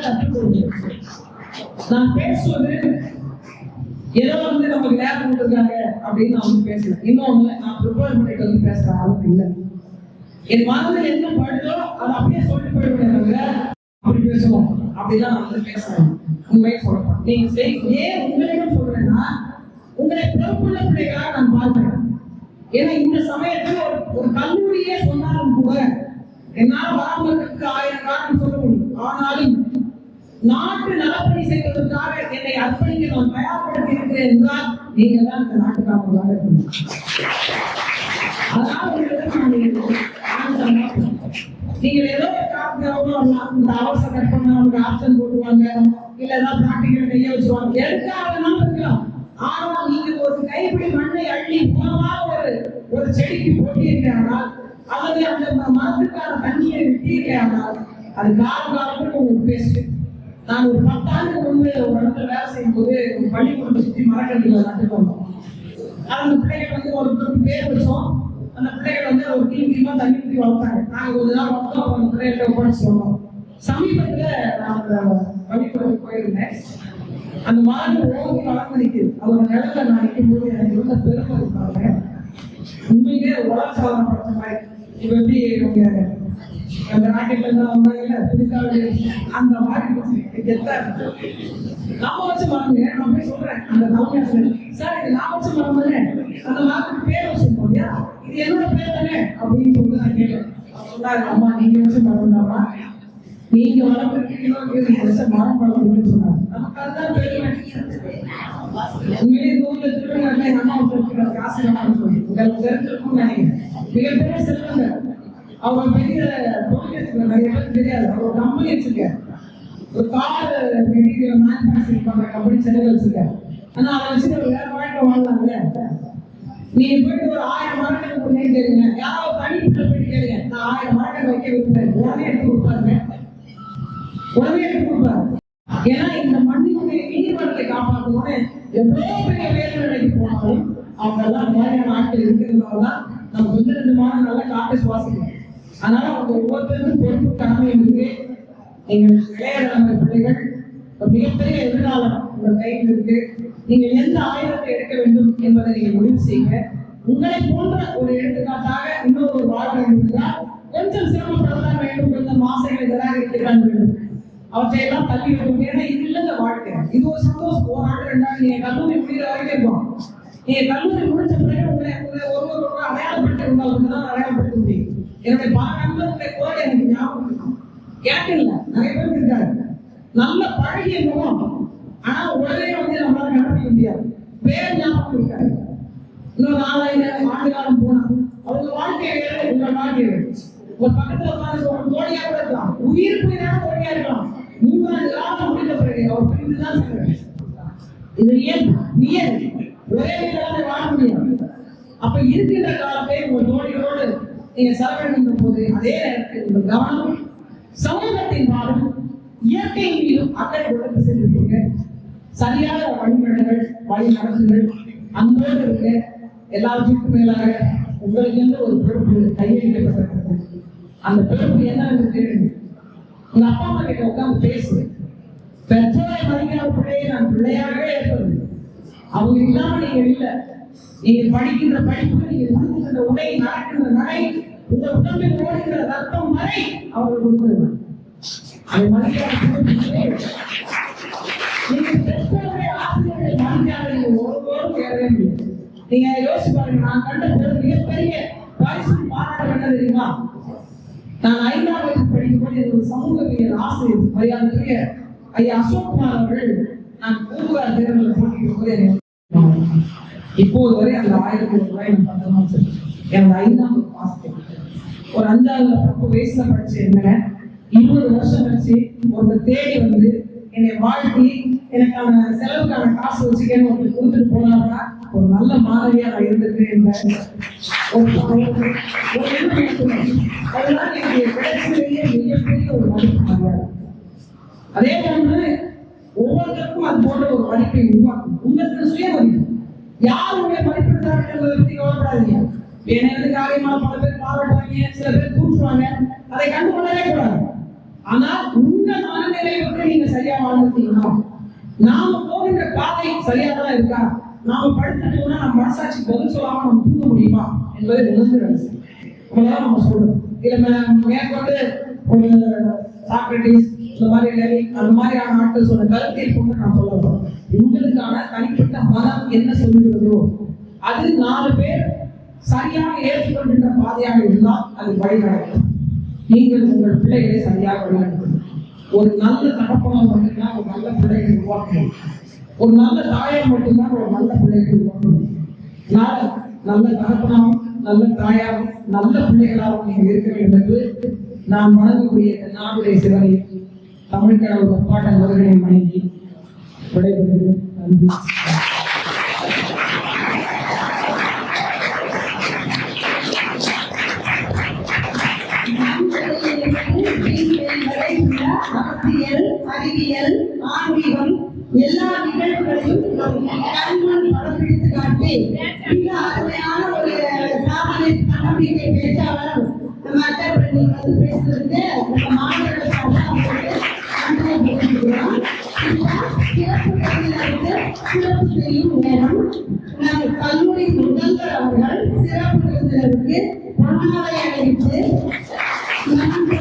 கற்றுக்கொள்ளுங்கள். நான் பேசுவது ஏதோ வந்து நமக்கு நேரம் கொடுத்துருக்காங்க அப்படின்னு நான் வந்து பேசுறேன். இன்னொன்னு நான் ப்ரிப்பேர் பண்ணிட்டு வந்து பேசுற ஆளுக்கு இல்லை. என் மனதில் என்ன படுதோ அதை அப்படியே சொல்லிட்டு போயிடுவேன் தவிர அப்படி பேசுவோம் அப்படிதான் நான் வந்து பேசுறேன். உண்மையை சொல்லணும். நீங்க ஏன் உங்களிடம் சொல்றேன்னா, உங்களை பொறுப்புள்ள பிள்ளைகளாக நான் பார்க்கிறேன். ஏன்னா இந்த சமயத்துல ஒரு கல்லூரியே சொன்னாலும் கூட என்னால் வராமலுக்கு 1000 காரணம் சொல்ல முடியும். ஆனாலும் நாட்டு நலப்பணி செய்வதற்காக என்னை அர்ப்பணிக்க நான் தயார்படுத்தி இருக்கிறேன் என்றால் நீங்க தான் இந்த நாட்டுக்காக இருக்கணும். நீங்க ஏதோ இந்த அவசர கட் பண்ண நமக்கு ஆப்ஷன் போட்டுவாங்க, இல்ல ஏதாவது பிராக்டிகல் கைய வச்சுருவாங்க, எதுக்காக இருக்கலாம். ஆனால் நீங்க ஒரு கைப்பிடி மண்ணை அள்ளி உணவாக ஒரு செடிக்கு போட்டியிருக்கிறானால் அல்லது அந்த மரத்துக்கான தண்ணியை விட்டிருக்கிறானால் அது காலத்துக்கு உங்களுக்கு பேசு. நான் ஒரு 10 ஆண்டுக்கு முன்பு ஒரு இடத்துல வேலை செய்யும் போது ஒரு பள்ளிக்கூடத்தை சுற்றி மரக்கன்றுகளை நட்டு வந்தோம். அந்த பிள்ளைகள் வந்து ஒரு பேர் வச்சோம். அந்த பிள்ளைகள் வந்து ஒரு டீமா தண்ணி ஊற்றி வளர்த்தாங்க. நாங்கள் ஒரு நாள் வளர்த்தோம், அந்த பிள்ளைகளை ஒப்படைச்சு வந்தோம். சமீபத்தில் நான் அந்த பள்ளிக்கூடத்துக்கு போயிருந்தேன். அந்த மாதிரி ஓங்கி வளர்ந்து நிற்குது. அதோட நிலத்தை நான் நிற்கும்போது எனக்கு இருந்த பெருமை இருக்காங்க. உண்மையிலே உலக சாதனை படுத்த மாதிரி இப்போ எப்படி உங்க அந்த ராக்கெட்ல இருந்து வந்தாங்கல்ல புதுக்காவது அந்த மாதிரி கெத்தா இருக்கு. நாம வச்ச மரங்க நான் போய் சொல்றேன் அந்த தலைமையாசிரியர், சார் இது நான் வச்ச மரம் தானே, அந்த மரத்துக்கு பேர் வச்சிருக்கோம் இல்லையா, இது என்னோட பேர் தானே அப்படின்னு சொல்லி நான் கேட்டேன். சொன்னாரு, அம்மா நீங்க வச்ச மரம் தானா, நீங்க வளர்த்துருக்கீங்களோ மரம் வளர்த்துருக்குன்னு சொன்னாங்க. நமக்கு அதுதான் பெருமை. உண்மையிலே ஊர்ல திருவிழா எங்க அம்மா இருக்கிற காசு உங்களுக்கு தெரிஞ்சிருக்கும்னு நினைக்கிறேன். மிகப்பெரிய செல்வங்க அவங்க பெரிய தொழில் வச்சுருக்காங்க, நிறைய பேருக்கு தெரியாது. அவர் கம்பெனி வச்சிருக்காரு, ஒரு கார் மெட்டீரியல் மேனுஃபேக்சரிங் பண்ற கம்பெனி சென்னையில் வச்சிருக்காரு. ஆனா அதை வச்சுட்டு வேற வாழ்க்கை வாழலாம்ல. நீங்க போயிட்டு ஒரு 1000 மரங்கள் கொடுங்கன்னு கேளுங்க, யாராவது தனிப்பட்ட போயிட்டு கேளுங்க, நான் 1000 மரங்கள் வைக்க விரும்புறேன், உடனே எடுத்து கொடுப்பாருங்க, உடனே எடுத்து கொடுப்பாரு. ஏன்னா இந்த மண்ணினுடைய நீர்வளத்தை காப்பாற்றணும்னு எவ்வளோ பெரிய வேலைக்கு போனாலும் அவங்க எல்லாம் அந்த மாதிரியான ஆட்கள் இருக்கிறதுனாலதான் நம்ம கொஞ்சம் 2 மாதம் நல்லா காற்றை சுவாசிக்கணும். அதனால அவங்க ஒவ்வொருத்தருக்கும் பொறுப்பு கடமை இருக்கு. எங்கள் இளைய தலைமுறை பிள்ளைகள் மிகப்பெரிய எதிர்காலம் உங்கள் கையில் இருக்கு. நீங்கள் எந்த ஆயுதத்தை எடுக்க வேண்டும் என்பதை நீங்கள் முடிவு செய்யுங்க. உங்களை போன்ற ஒரு எடுத்துக்காட்டாக இன்னொரு வாழ்க்கை இருந்தால் கொஞ்சம் சிரமப்படத்தான் வேண்டும், கொஞ்சம் ஆசைகளை நிராகரிக்கத்தான் வேண்டும், அவற்றையெல்லாம் தள்ளி வைக்கும். ஏன்னா இது இல்லைங்க வாழ்க்கை, இது ஒரு சந்தோஷம். 1 ஆண்டு 2 ஆண்டு நீங்க கல்லூரி முடிகிற வரைக்கும் இருக்கும். நீங்க கல்லூரி முடிச்ச பிறகு உங்களை ஒருவரோட அடையாளப்படுத்தி இருந்தாலும் தான் அடையாளப்படுத்த முடியும். என்னுடைய பல நண்பர்களுடைய குரல் எனக்கு ஞாபகம் இருக்கும். எனக்கு இல்லை, நிறைய பேருக்கு இருக்காரு. நல்ல பழகிய முகம், ஆனா உடனே நம்மளால கண்டுபிடிக்க முடியாது. பேர் ஞாபகம் இருக்காரு. இன்னும் 4000 ஆண்டு காலம் போனா அவங்க வாழ்க்கை வேறு, உங்கள் வாழ்க்கை வேறு. ஒரு பக்கத்துல உட்காந்து தோழியா கூட இருக்கலாம், உயிர் போயிடாம தோழியா இருக்கலாம். 3 ஆண்டு காலம் முடிந்த பிறகு அவர் பிரிந்துதான் சொல்றாரு. இது ஏன் நியல், ஒரே வீட்டில் வாழ முடியாது. அப்ப இருக்கின்ற காலத்தை உங்கள் தோழிகளோடு நீங்க செலவழிக்கின்ற போது அதே நேரத்தில் உங்கள் கவனம் சமூகத்தின் பாடும் இயற்கை மீதும் அக்கறை உடம்பு சென்றிருப்பீங்க. சரியான வழிநடங்கள் வழி நடத்துங்கள், அன்போடு இருக்க. எல்லாவற்றுக்கும் மேலாக உங்களுக்கு எந்த ஒரு பொறுப்பு கையெழுக்கப்பட்டிருக்கிறது. அந்த பொறுப்பு என்னன்னு தெரியுங்க. உங்க அப்பா அம்மா கிட்ட உட்காந்து பேசு. பெற்றோரை மதிக்காத பிள்ளையை நான் பிள்ளையாகவே ஏற்பது. அவங்க இல்லாம நீங்க இல்லை. நீங்க படிக்கின்ற படிப்பு, நீங்க உடுத்துகின்ற உடை, நடக்கின்ற நடை, உங்க உடம்பில் ஓடுகின்ற ரத்தம் வரை அவர்கள் கொடுக்கிறது. அதை மதிக்காத நீங்க பெற்றோரை ஆசிரியர்களை மதிக்காத நீங்க ஒருவரும் தேவை இல்லை. நீங்க யோசிச்சு பாருங்க, நான் கண்ட மிகப்பெரிய பரிசு பாராட்ட என்ன தெரியுமா? நான் 5ஆம் வகுப்பு படிக்கும்போது ஒரு சமூகவியல் ஆசிரியர் மரியாதைக்குரிய ஐயா அசோக்குமார் அவர்கள் நான் பூம்புகார் தேர்தலில் போட்டியிடும் போது இப்போது வரை அந்த 1000 ரூபாய் நான் பத்திரமா வச்சிருக்கேன். எனது 5ஆம் வகுப்பு ஆசிரியர் ஒரு 5வது 10 வயசுல படிச்சு என்ன 20 வருஷம் கழிச்சு ஒருத்தர் தேடி வந்து என்னை வாழ்த்தி எனக்கான செலவுக்கான காசு வச்சுக்கேன்னு ஒருத்தர் கொடுத்துட்டு போனாருன்னா ஒரு நல்ல மாணவியா நான் இருந்திருக்கேன். அதெல்லாம் எனக்கு கிடைச்சதுலேயே மிகப்பெரிய ஒரு மதிப்பு மரியாதை. அதே போன்று ஒவ்வொருத்தருக்கும் அது போன்ற ஒரு மதிப்பை உருவாக்கும். உங்களுக்கு சுய மதிப்பு, யாருடைய மதிப்பிடுறாங்க என்பதை பற்றி கவலைப்படாதீங்க. என்னது காரியமான பல பேர் பாராட்டுவாங்க, சில பேர் கூட்டுவாங்க, அதை கண்டுகொள்ளவே கூடாது. ஆனால் உங்க மனநிலைக்கு நீங்க சரியா வாழ்ந்துட்டீங்கன்னா, நாம போகின்ற பாதை சரியா தான் இருக்கா, நாம படுத்துட்டோம்னா நம்ம மனசாட்சி பதில் சொல்லாம நம்ம தூங்க முடியுமா என்பதை உணர்ந்து அவ்வளவுதான் நம்ம சொல்றோம். இதுல மேற்கொண்டு ஒரு சாக்ரட்டிஸ் இந்த மாதிரி அந்த மாதிரியான ஆட்கள் சொன்ன கருத்தில் கொண்டு நான் சொல்ல உங்களுக்கான தனிப்பட்ட மனம் என்ன சொல்லுகிறதோ அது 4 பேர் சரியாக ஏற்றுக்கொள்கின்ற பாதையாக இருந்தால் அது வழி நடக்கும். நீங்கள் உங்கள் பிள்ளைகளை சரியாக வழிநடத்தணும். ஒரு நல்ல தகப்பனம் மட்டும்தான் ஒரு நல்ல பிள்ளைகளை உருவாக்கணும். ஒரு நல்ல தாயார் மட்டும்தான் ஒரு நல்ல பிள்ளைகளை உருவாக்கணும். நல்ல தகப்பனாகவும் நல்ல தாயாகவும் நல்ல பிள்ளைகளாகவும் நீங்கள் இருக்க வேண்டும் என்று நான் வணங்கக்கூடிய நாடுடைய சிவனை தமிழ் கடவுள் ஒப்பாட்டன் அவர்களை வணங்கி விடைபெறுகிறேன். நன்றி. அரசியல், அறிவியல், ஆன்மீகம் எல்லா நிகழ்வுகளையும் கண்மண் படம் பிடித்து காட்டி மிக அருமையான ஒரு சாதனை தன்னம்பிக்கை பேச்சாளர் நம்ம அட்டப்பள்ளி வந்து பேசுறதுக்கு நம்ம மாணவர்களுக்காக அவங்களுக்கு நன்றி தெரிவிக்கிறோம். சிறப்பு பகுதியிலிருந்து சிறப்பு செய்யும் நேரம் நம் கல்லூரி முதல்வர் அவர்கள் சிறப்பு விருந்தினருக்கு பொன்னாடை அணிவித்து நன்றி.